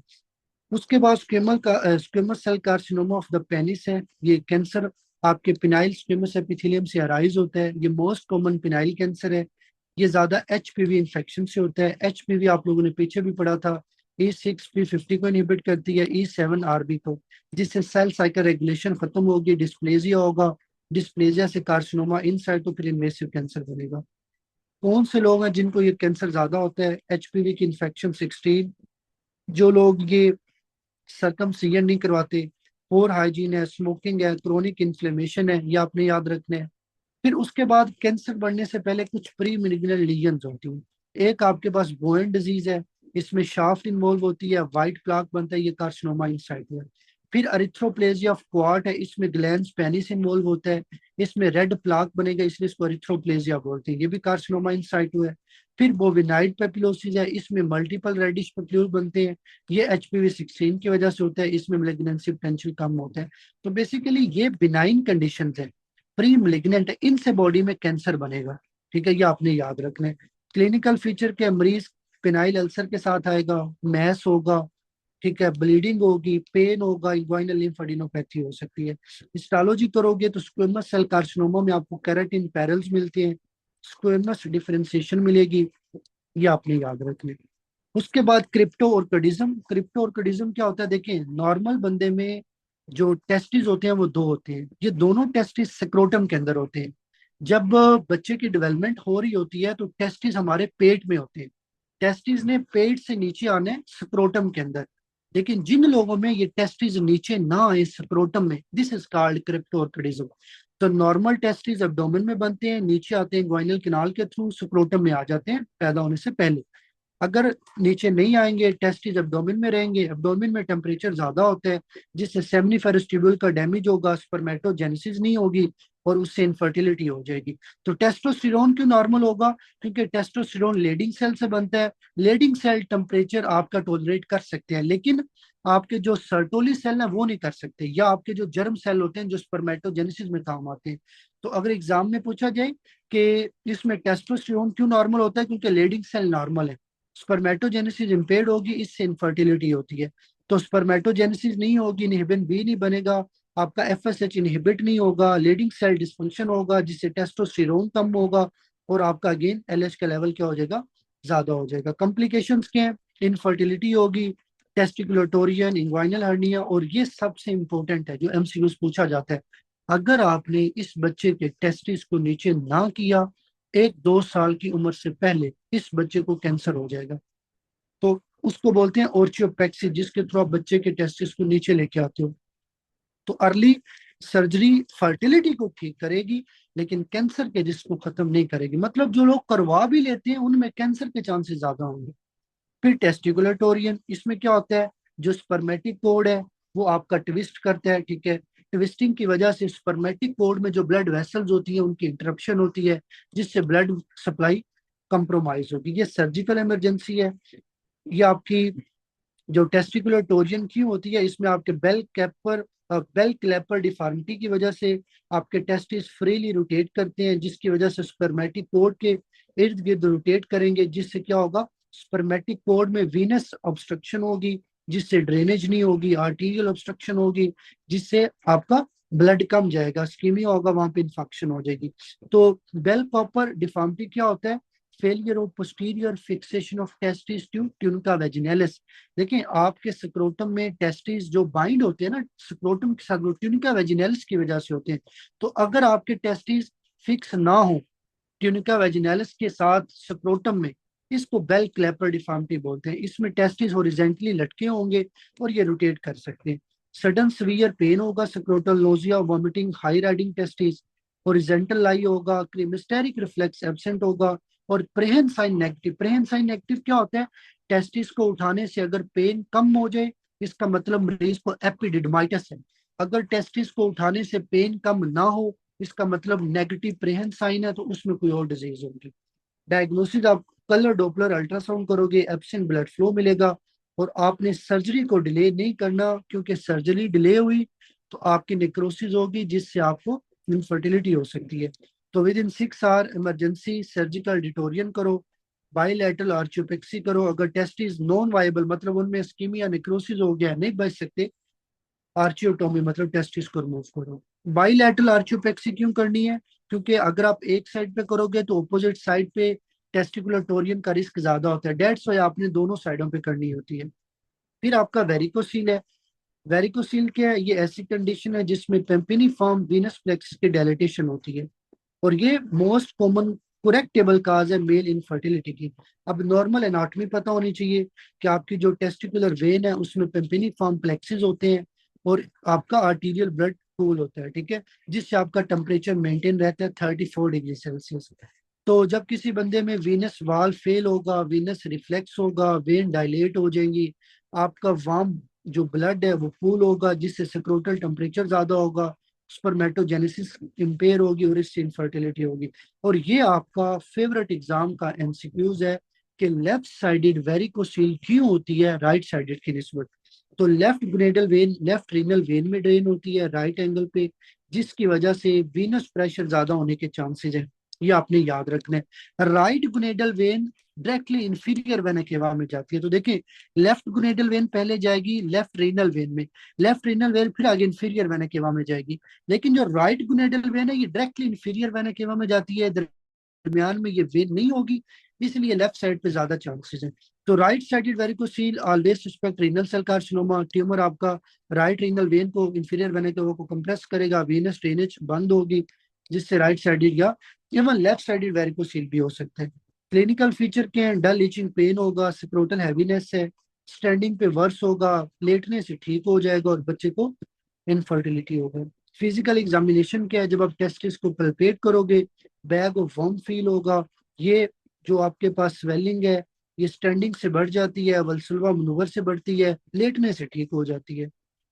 उसके बाद squamous cell carcinoma of the penis है, ये कैंसर आपके पिनाइल स्क्वेमस एपिथेलियम से अराइज होता है, ये मोस्ट कॉमन पिनाइल कैंसर है। ये ज्यादा एचपीवी इन्फेक्शन से होता है। एचपीवी आप लोगों ने पीछे भी पढ़ा था, E6P50 को इनहिबिट करती है, E7RB को, जिससे सेल साइकिल रेगुलेशन खत्म होगी, डिस्प्लेजिया होगा, डिस्प्लेजिया से कार्सिनोमा इनसाइड, तो फिर इन्वेसिव कैंसर बनेगा। कौन से लोग हैं जिनको ये कैंसर ज्यादा होता है? एचपीवी की इन्फेक्शन 16, जो लोग ये सरकमसिजन नहीं करवाते, पोर हाइजीन है, स्मोकिंग है, क्रोनिक इन्फ्लेमेशन है, ये आपने याद रखना है। फिर उसके बाद कैंसर बढ़ने से पहले कुछ प्री मिलिग्नल लीजन्स होती हैं। एक आपके पास बोएन डिजीज है, इसमें शाफ्ट इन्वॉल्व होती है, व्हाइट प्लाक बनता है, ये कार्सिनोमा इनसाइट है। फिर अरिथ्रोप्लेजिया ऑफ क्वार्ट है, इसमें ग्लैंड्स पेनिस इन्वॉल्व होता है, इसमें रेड प्लाक बनेगा, इसलिए इसको अरिथ्रोप्लेजिया बोलते हैं, ये भी कार्सिनोमा इनसाइट है। फिर बोविनाइड पेपिलोसिस है, इसमें मल्टीपल रेडिश पेप्यूल बनते हैं, ये HPV-16 की वजह से होता है, इसमें मेलिग्नेंसी पोटेंशियल कम होता है। तो बेसिकली ये बिनाइन कंडीशन है, प्री मेलिग्नेंट है, इनसे बॉडी में कैंसर बनेगा। ठीक है, ये आपने याद रखना है। क्लिनिकल फीचर के मरीज पेनाइल अल्सर के साथ आएगा, मैस होगा, ठीक है, ब्लीडिंग होगी, पेन होगा, इन्ग्वाइनल लिम्फेडिनोपैथी हो सकती है। हिस्टोलॉजी करोगे तो स्क्वेमस सेल कार्सिनोमा में आपको केराटिन पैरल्स मिलते हैं, स्क्वेमस डिफरेंशिएशन मिलेगी, ये आपने याद रखना है। उसके बाद क्रिप्टो ऑर्किडिज्म। क्रिप्टो ऑर्किडिज्म क्या होता है? देखिए, नॉर्मल बंदे में जो टेस्टिस होते हैं वो दो होते हैं, ये दोनों टेस्टिस सेक्रोटम के अंदर होते हैं। जब बच्चे की डेवलपमेंट हो रही होती है तो टेस्टिस हमारे पेट में होते हैं, टेस्टिस ने पेट से नीचे आने स्क्रोटम के अंदर। लेकिन जिन लोगों में ये टेस्टिस नीचे ना आए स्क्रोटम में, दिस इज कॉल्ड क्रिप्टो ऑर्किडिज्म। तो नॉर्मल टेस्टिस एब्डोमेन में बनते हैं, नीचे आते हैं ग्वाइनल किनाल के थ्रू, स्क्रोटम में आ जाते हैं पैदा होने से पहले। अगर नीचे नहीं आएंगे, टेस्टिस एब्डोमेन में रहेंगे, एब्डोमेन में टेम्परेचर ज्यादा होता है, जिससे सेमिनिफेरस ट्यूब्यूल का डैमेज होगा, स्पर्मेटोजेनेसिस नहीं होगी, और उससे इनफर्टिलिटी हो जाएगी। तो टेस्टोस्टेरोन क्यों नॉर्मल होगा? क्योंकि टेस्टोस्टेरोन लेडिंग सेल से बनता है, लेडिंग सेल टेम्परेचर आपका टॉलरेट कर सकते हैं, लेकिन आपके जो सर्टोली सेल है वो नहीं कर सकते, या आपके जो जर्म सेल होते हैं जो स्पर्मेटोजेनेसिस में काम आते हैं। तो अगर एग्जाम में पूछा जाए कि इसमें टेस्टोस्टेरोन क्यों नॉर्मल होता है, क्योंकि लेडिंग सेल नॉर्मल है, स्पर्मेटोजेनेसिस इंपेयर्ड होगी, इससे इनफर्टिलिटी होती है। तो स्पर्मेटोजेनेसिस नहीं होगी, इनहिबिन बी नहीं बनेगा, आपका FSH इनहिबिट नहीं होगा, लीडिंग सेल डिस्फंक्शन होगा, जिससे टेस्टोस्टेरोन कम होगा, और आपका अगेन LH का लेवल क्या हो जाएगा? ज्यादा हो जाएगा। कॉम्प्लिकेशंस क्या है? इनफर्टिलिटी होगी, टेस्टिकुलर टोरियन, इंग्वाइनल हर्निया, और ये सबसे इंपॉर्टेंट है जो MCQs पूछा जाता है, अगर आपने इस बच्चे के टेस्टिस को नीचे ना किया 1-2 साल की उम्र से पहले, इस बच्चे को कैंसर हो जाएगा। तो उसको बोलते हैं ऑर्चियोपेक्सी, जिसके थ्रू आप बच्चे के टेस्टिस को नीचे लेके आते हो। तो अर्ली सर्जरी फर्टिलिटी को ठीक करेगी, लेकिन कैंसर के रिस्क को खत्म नहीं करेगी। मतलब जो लोग करवा भी लेते हैं उनमें कैंसर के चांसेस ज्यादा होंगे। फिर टेस्टिकुलर टोरियन, इसमें क्या होता है? जो स्पर्मेटिक कोड है वो आपका ट्विस्ट करता है, ठीक है, ट्विस्टिंग की वजह से स्पर्मेटिक कोड में जो ब्लड वेसल्स होती है उनकी इंटरप्शन होती है, जिससे ब्लड सप्लाई कंप्रोमाइज होगी, ये सर्जिकल इमरजेंसी है। ये आपकी जो टेस्टिकुलर टोरियन क्यों होती है? इसमें आपके बेल क्लैपर डिफॉर्मिटी की वजह से आपके टेस्टिस फ्रीली रोटेट करते हैं, जिसकी वजह से स्पर्मेटिक कोड के इर्द गिर्द रोटेट करेंगे, जिससे क्या होगा? स्पर्मेटिक कोड में वीनस ऑब्स्ट्रक्शन होगी, जिससे ड्रेनेज नहीं होगी, आर्टीरियल ऑब्स्ट्रक्शन होगी, जिससे आपका ब्लड कम जाएगा, स्कीमिया होगा, वहां पे इन्फेक्शन हो जाएगी। तो बेल कॉपर डिफॉर्मिटी क्या होता है? Failure of posterior fixation of testis to tunica vaginalis. देखिए, आपके स्क्रोटम में टेस्टिस जो बाइंड होते हैं ना स्क्रोटम के साथ, वो ट्यूनिका वेजिनैलिस की वजह से होते हैं। तो अगर आपके टेस्टिस फिक्स ना हो ट्यूनिका वेजिनैलिस के साथ स्क्रोटम में, इसको बेल क्लैपर डिफॉर्मिटी बोलते हैं। इसमें टेस्टिस हॉरिजॉन्टली लटके होंगे और ये रोटेट कर सकते हैं। सडन सीवियर पेन होगा, scrotal nausea, vomiting, high riding testis, horizontal lie होगा, क्रीमेस्टेरिक रिफ्लेक्स एब्सेंट होगा, और Prehn sign negative. Prehn sign negative क्या होता है? टेस्टिस को उठाने से अगर पेन कम हो जाए, इसका मतलब मरीज को एपिडिडमाइटिस है। अगर टेस्टिस को उठाने से पेन कम ना हो, इसका मतलब नेगेटिव प्रेहन साइन है, तो उसमें कोई और डिजीज होगी। डायग्नोसिस आप कलर डॉपलर अल्ट्रासाउंड करोगे, एब्सेंट ब्लड फ्लो मिलेगा, और आपने सर्जरी को डिले नहीं करना, क्योंकि सर्जरी डिले हुई तो आपकी नेक्रोसिस होगी, जिससे आपको इनफर्टिलिटी हो सकती है। तो within 6 hour emergency surgical detorsion करो, बाईलैटरल आर्चियोपेक्सी करो। अगर टेस्ट इज नॉन वायबल, मतलब उनमें स्कीमिया नेक्रोसिस हो गया, नहीं बच सकते, आर्चियोटोमी मतलब टेस्टिस को रिमूव करो। बाईलैटरल आर्चियोपेक्सी क्यों करनी है? क्योंकि अगर आप एक साइड पे करोगे तो ऑपोजिट साइड पे टेस्टिकुलर टोरियन का रिस्क ज्यादा होता है, डेट्स वाई आपने दोनों साइडों पे करनी होती है। फिर आपका वेरिकोसील है, वेरिकोसील क्या है? ये ऐसी कंडीशन है जिसमें पेम्पिनीफॉर्म वीनस प्लेक्सस की डायलिटेशन होती है, और ये मोस्ट कॉमन करेक्टेबल काज है मेल इनफर्टिलिटी की। अब नॉर्मल एनाटॉमी पता होनी चाहिए कि आपकी जो टेस्टिकुलर वेन है उसमें पेम्पिनीफॉर्म प्लेक्सेस होते हैं, और आपका आर्टीरियल ब्लड पूल होता है, ठीक है, जिससे आपका टेम्परेचर मेंटेन रहता है 34 डिग्री सेल्सियस। तो जब किसी बंदे में वीनस वाल फेल होगा, वीनस रिफ्लेक्स होगा, वेन डायलेट हो जाएंगी, आपका वार्म जो ब्लड है वो पूल होगा, जिससे सक्रोटल टेम्परेचर ज्यादा होगा, स्पर्मेटोजेनेसिस इंपेयर होगी और इससे इनफर्टिलिटी होगी। और ये आपका फेवरेट एग्जाम का एमसीक्यूज है कि लेफ्ट साइडेड वेरिकोसील क्यों होती है राइट साइडेड की निस्बत। तो left Gradle when left renal vein में ड्रेन होती है राइट एंगल पे, जिसकी वजह से वीनस प्रेशर ज्यादा होने के चांसेस है, ये आपने याद रखना है। Right gonadal vein directly inferior vena cava में जाती है। तो देखिए, लेफ्ट गुनेडल वेन पहले जाएगी लेफ्ट रीनल वेन में, लेफ्ट रीनल वेन फिर आगे इंफीरियर वेना केवा में जाएगी। लेकिन जो राइट गुनेडल वेन है ये डायरेक्टली इंफीरियर वेना केवा में जाती है, दरमियान में ये वेन नहीं होगी, इसलिए लेफ्ट साइड पे ज्यादा चांसेस हैं। तो right sided varicocele always suspect renal cell carcinoma. Tumour आपका राइट रीनल वेन को इंफीरियर वेना केवा को कंप्रेस करेगा, वेनस ड्रेनेज बंद होगी, जिससे राइट साइडेड या इवन लेफ्ट साइडेड वेरिकोसील भी हो सकते हैं। क्लिनिकल फीचर क्या है? डल इचिंग पेन होगा, सिक्रोटल हैवीनेस है, स्टैंडिंग पे वर्स होगा, लेटने से ठीक हो जाएगा, और बच्चे को इनफर्टिलिटी होगा। फिजिकल एग्जामिनेशन क्या है? जब आप टेस्टिस को पल्पेट करोगे, बैग ऑफ वर्म फील होगा, ये जो आपके पास स्वेलिंग है ये स्टैंडिंग से बढ़ जाती है, वल्सुलवा मनूवर से बढ़ती है, लेटने से ठीक हो जाती है।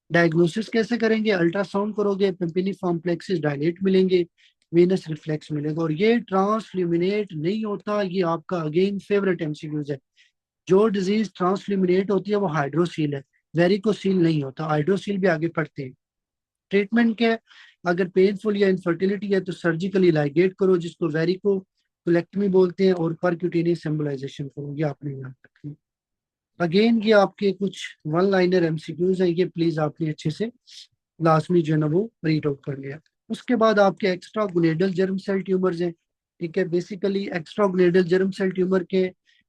डायग्नोसिस कैसे करेंगे? अल्ट्रासाउंड करोगे, पिम्पिनीफॉर्म प्लेक्सिस डायलेट मिलेंगे, वेनस रिफ्लेक्स मिलेगा, और ये ट्रांसल्यूमिनेट नहीं होता। ये आपका अगेन फेवरेट एमसीक्यूज है। जो डिजीज ट्रांसल्यूमिनेट होती है वो हाइड्रोसील है, वेरिकोसील नहीं होता। हाइड्रोसील भी आगे पढ़ते हैं। ट्रीटमेंट क्या है? अगर पेनफुल या इनफर्टिलिटी है तो सर्जिकली लाइगेट करो, जिसको वेरिको कोलेक्टमी बोलते हैं, और परक्यूटेनियस एम्बोलाइजेशन करो, ये आपने याद रखना है। अगेन ये आपके कुछ वन लाइनर एमसीक्यूज हैं, ये प्लीज आपने अच्छे से लाजमी जो है ना वो रीड आउट कर लिया। उसके बाद आपके extra gonadal germ cell tumours हैं, ठीक है। Basically extra gonadal germ cell tumour के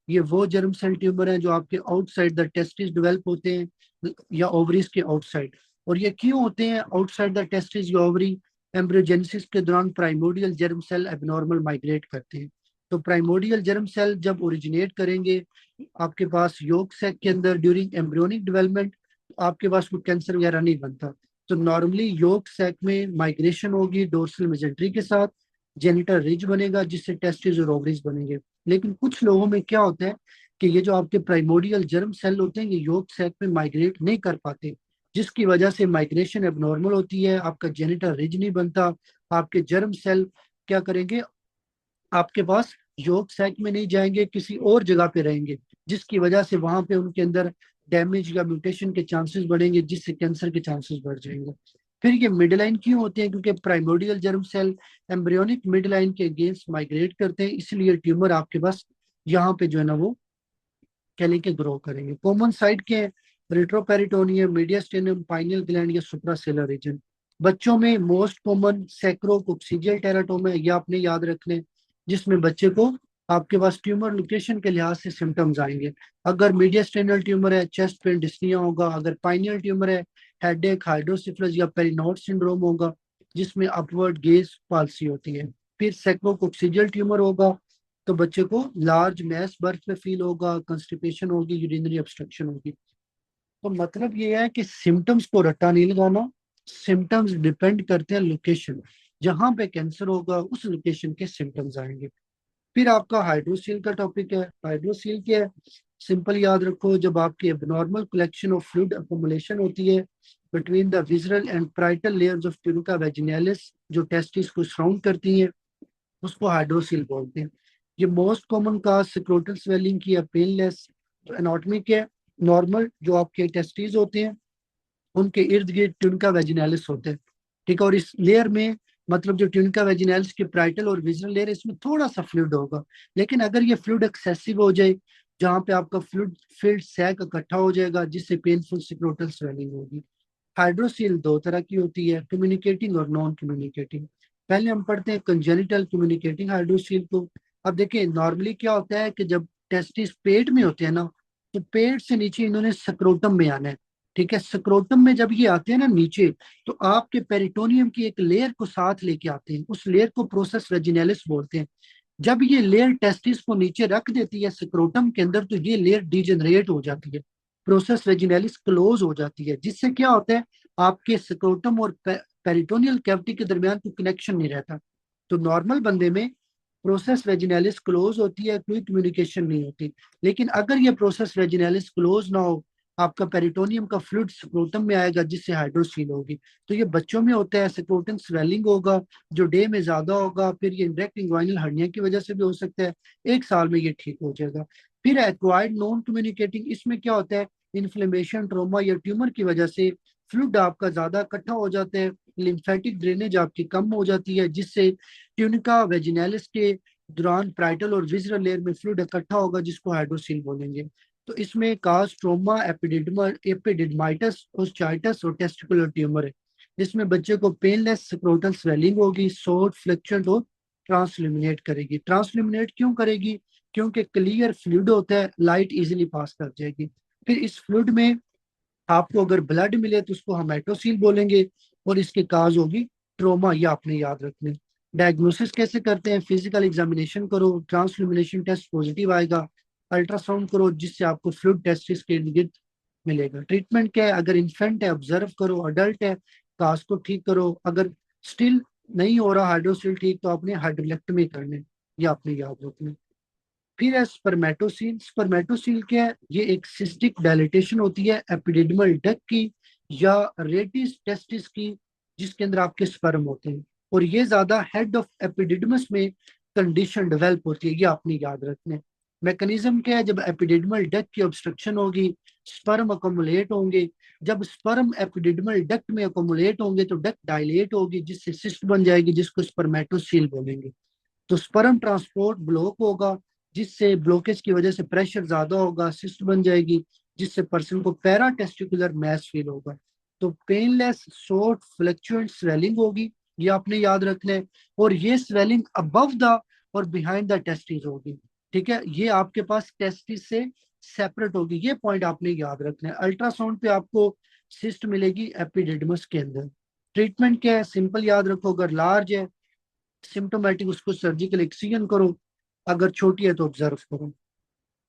ये वो जर्म सेल ट्यूमर हैं जो आपके आउटसाइड द टेस्टिस डेवलप होते हैं, या ओवरीज के आउटसाइड। और ये क्यों होते हैं आउटसाइड द टेस्टिस या ओवरी? एम्ब्रियोजेनेसिस के दौरान primordial germ cell abnormal migrate करते हैं। तो प्राइमोडियल जर्म सेल जब ओरिजिनेट करेंगे आपके पास योग सैक के अंदर ड्यूरिंग एम्ब्रियोनिक डेवलपमेंट, आपके पास कोई कैंसर वगैरह नहीं बनता। तो नॉर्मली योग सैक में माइग्रेशन होगी डोर्सल मेजेंट्री के साथ, जेनिटल रिज बनेगा, जिससे टेस्टिस और ओवरीज बनेंगे। लेकिन कुछ लोगों में क्या होता है कि ये जो आपके प्राइमोडियल जर्म सेल होते हैं ये योग सैक में माइग्रेट नहीं कर पाते, जिसकी वजह से माइग्रेशन एबनॉर्मल होती है, आपका जेनिटल रिज नहीं बनता। आपके जर्म सेल क्या करेंगे? आपके पास योग सैक में नहीं जाएंगे, किसी और जगह पे रहेंगे, जिसकी वजह से वहां पे उनके अंदर डैमेज या म्यूटेशन के चांसेस बढ़ेंगे, जिससे कैंसर के चांसेस बढ़ जाएंगे। फिर ये मिड लाइन क्यों होते हैं? क्योंकि primordial germ cell embryonic midline के अगेंस्ट माइग्रेट करते हैं, इसलिए ट्यूमर आपके पास यहाँ पे जो है ना वो कैली के ग्रो करेंगे। कॉमन साइट के रेट्रोपेरिटोनियम, मीडियास्टेनम, पाइनियल ग्लैंड या सुप्रासेलर रीजन। बच्चों में मोस्ट कॉमन सैक्रोकोक्सीजियल टेराटोमा है, ये आपने याद रखने, जिसमें बच्चे को आपके पास ट्यूमर लोकेशन के लिहाज से सिम्टम्स आएंगे। अगर मीडियास्टेनल ट्यूमर है चेस्ट पेन डिस्निया होगा, अगर पाइनियल ट्यूमर है हेडेक, हाइड्रोसिफिलिस या पेरिनोड सिंड्रोम होगा, जिसमें अपवर्ड गेज पाल्सी होती है। फिर सैक्रोकोक्सीजियल ट्यूमर होगा तो बच्चे को लार्ज मैस बर्थ में फील होगा, कंस्टिपेशन होगी, यूरिनरी ऑब्स्ट्रक्शन होगी। तो मतलब ये है कि सिम्टम्स को रट्टा नहीं लगाना, सिम्टम्स डिपेंड करते हैं लोकेशन, जहां पे कैंसर होगा उस लोकेशन के सिम्टम्स आएंगे। फिर आपका हाइड्रोसील का टॉपिक है। हाइड्रोसील क्या है? सिंपल याद रखो, जब आपकी abnormal collection of fluid accumulation होती है between the visceral and parietal layers of tunica vaginalis, जो टेस्टिस को सराउंड करती है, उसको हाइड्रोसील बोलते हैं। ये मोस्ट कॉमन काज सिक्रोटल स्वेलिंग की है, पेनलेस। तो एनाटॉमी के नॉर्मल जो आपके टेस्टिस होते हैं उनके इर्द गिर्द ट्यूनिका वेजिनालिस होते हैं, ठीक है। और इस लेयर में मतलब जो ट्यूनिका वेजिनालिस के प्राइटल और विजरल लेयर है इसमें थोड़ा सा फ्लूइड होगा। लेकिन अगर ये फ्लूइड एक्सेसिव हो जाए, जहाँ पे आपका फ्लूइड फील्ड सैक इकट्ठा हो जाएगा, जिससे पेनफुल सिक्रोटल स्वेलिंग होगी। हाइड्रोसील दो तरह की होती है, कम्युनिकेटिंग और नॉन कम्युनिकेटिंग। पहले हम पढ़ते हैं कंजेनिटल कम्युनिकेटिंग हाइड्रोसील को। अब देखिए नॉर्मली क्या होता है कि जब टेस्टिस पेट में होते हैं ना, तो पेट से नीचे इन्होंने सक्रोटम में आना है, ठीक है, स्क्रोटम में जब ये आते हैं ना नीचे, तो आपके पेरिटोनियम की एक लेयर को साथ लेके आते हैं, उस लेयर को प्रोसेस वेजिनैलिस बोलते हैं। जब ये लेयर टेस्टिस को नीचे रख देती है स्क्रोटम के अंदर, तो ये लेयर डिजेनरेट हो जाती है, प्रोसेस वेजिनैलिस क्लोज हो जाती है, जिससे क्या होता है, आपके स्क्रोटम और पेरिटोनियल कैविटी के दरमियान कोई कनेक्शन नहीं रहता। तो नॉर्मल बंदे में प्रोसेस वेजिनैलिस क्लोज होती है, कोई कम्युनिकेशन नहीं होती। लेकिन अगर ये प्रोसेस वेजिनैलिस क्लोज ना हो, आपका पेरिटोनियम का फ्लूइड स्क्रोटम में आएगा, जिससे हाइड्रोसील होगी। तो ये बच्चों में होता है, स्क्रोटम स्वेलिंग होगा जो डे में ज्यादा होगा, फिर ये इंडेक्ट इंग्वाइनल हर्निया की वजह से भी हो सकता है। 1 साल में ये ठीक हो जाएगा। फिर एक्वायर्ड नॉन कम्युनिकेटिंग, इसमें क्या होता है, इन्फ्लेमेशन, ट्रोमा या ट्यूमर की वजह से फ्लूइड आपका ज्यादा इकट्ठा हो जाता है, लिम्फेटिक ड्रेनेज आपकी कम हो जाती है, जिससे ट्यूनिका वेजिनैलिस के दौरान प्राइटल और विजरल लेयर में फ्लूइड इकट्ठा होगा, जिसको हाइड्रोसील बोलेंगे। तो इसमें काज, ट्रोमा, एपिडिडमाइटस, ओस्चाइटिस और टेस्टिकुलर ट्यूमर है, जिसमें बच्चे को पेनलेस स्क्रोटल स्वेलिंग होगी, सोट फ्लेक्चुएंट और ट्रांसल्यूमिनेट करेगी। ट्रांसल्यूमिनेट क्यों करेगी? क्योंकि क्लियर फ्लूइड होता है, लाइट इजीली पास कर जाएगी। फिर इस फ्लूइड में आपको अगर ब्लड मिले तो उसको हेमेटोसील बोलेंगे, और इसके काज होगी ट्रोमा, ये आपने याद रखना है। डायग्नोसिस कैसे करते हैं? फिजिकल एग्जामिनेशन करो, ट्रांसल्यूमिनेशन टेस्ट पॉजिटिव आएगा, अल्ट्रासाउंड करो जिससे आपको फ्लूइड टेस्टिस के इर्द मिलेगा। ट्रीटमेंट क्या है? अगर इन्फेंट है ऑब्जर्व करो, अडल्ट है काज को ठीक करो, अगर स्टिल नहीं हो रहा हाइड्रोसिल ठीक, तो आपने हाइड्रोलेक्टमी करने, ये आपने याद रखना है। फिर है स्पर्मेटोसील। स्पर्मेटोसील क्या है? ये एक सिस्टिक डायलिटेशन होती है एपिडिडमल डक्ट की या रेटिस टेस्टिस की, जिसके अंदर आपके स्पर्म होते हैं, और ये ज्यादा हेड ऑफ एपिडिडमस में कंडीशन डेवलप होती है, ये आपने याद रखना है। मैकेनिज्म क्या है? जब एपिडिडमल डक्ट की ऑब्स्ट्रक्शन होगी, स्पर्म अकोमुलेट होंगे। जब स्पर्म एपिडिडमल डक्ट में अकोमुलेट होंगे तो डक्ट डायलेट होगी, जिससे सिस्ट बन जाएगी, जिसको स्पर्मेटोसील बोलेंगे। तो स्पर्म ट्रांसपोर्ट ब्लॉक होगा, जिससे ब्लॉकेज की वजह से प्रेशर ज्यादा होगा, सिस्ट बन जाएगी, जिससे पर्सन को पैरा टेस्टिकुलर मैस फील होगा। तो पेनलेस शॉर्ट फ्लक्चुएंट स्वेलिंग होगी, ये आपने याद रखना है। और ये स्वेलिंग अबव द और बिहाइंड द टेस्टिस होगी। ठीक है, ये आपके पास टेस्टिस से सेपरेट होगी, ये पॉइंट आपने याद रखना है। अल्ट्रासाउंड पे आपको सिस्ट मिलेगी एपिडिडमस के अंदर। ट्रीटमेंट क्या है? सिंपल याद रखो, अगर लार्ज है सिम्टोमेटिक, उसको सर्जिकल एक्सीजन करो, अगर छोटी है तो ऑब्जर्व करो।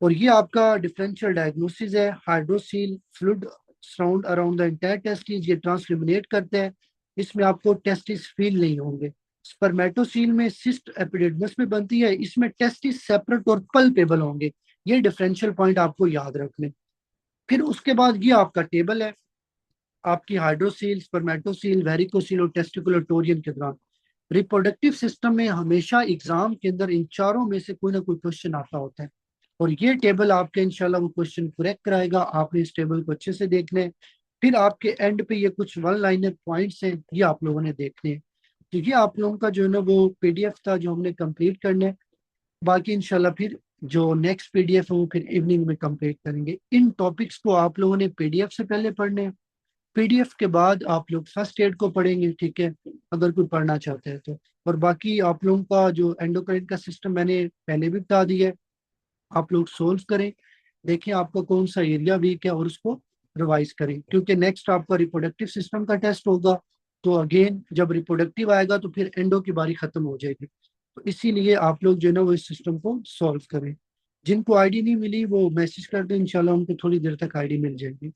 और ये आपका डिफरेंशियल डायग्नोसिस है। Hydrocele fluid surround around the entire testis, ये ट्रांसल्यूमिनेट करते हैं, इसमें आपको टेस्टिस फील नहीं होंगे। स्पर्मेटोसील में सिस्ट एपिडिडमस में बनती है, इसमें टेस्टिस सेपरेट और पल्पेबल होंगे। ये डिफरेंशियल पॉइंट आपको याद रखने। फिर उसके बाद ये आपका टेबल है, आपकी हाइड्रोसील, स्पर्मेटोसील, वेरिकोसील और टेस्टिकुलर टोरियम के दौरान। रिप्रोडक्टिव सिस्टम में हमेशा एग्जाम के अंदर इन चारों में से कोई ना कोई क्वेश्चन आता होता है, और ये टेबल आपके इंशाल्लाह वो क्वेश्चन करेक्ट कराएगा। आपने इस टेबल को अच्छे से देखना है। फिर आपके एंड पे ये कुछ वन लाइनर पॉइंट्स हैं, ये आप लोगों ने देखने हैं। तो ये आप लोगों का जो है ना वो पीडीएफ था जो हमने कंप्लीट करना है। बाकी इंशाल्लाह फिर जो नेक्स्ट पीडीएफ है वो फिर इवनिंग में कंप्लीट करेंगे। इन टॉपिक्स को आप लोगों ने पीडीएफ से पहले पढ़ने हैं, पीडीएफ के बाद आप लोग फर्स्ट एड को पढ़ेंगे, ठीक है, अगर कोई पढ़ना चाहते हैं तो। और बाकी आप लोगों का जो एंडोक्राइन का सिस्टम मैंने पहले भी बता दिया है, आप लोग सोल्व करें, देखें आपका कौन सा एरिया वीक है और उसको रिवाइज करें, क्योंकि नेक्स्ट आपका रिप्रोडक्टिव सिस्टम का टेस्ट होगा। तो अगेन जब रिप्रोडक्टिव आएगा तो फिर एंडो की बारी खत्म हो जाएगी। तो इसीलिए आप लोग जो है ना वो इस सिस्टम को सॉल्व करें। जिनको आईडी नहीं मिली वो मैसेज कर दें, इंशाल्लाह उनको थोड़ी देर तक आईडी मिल जाएगी।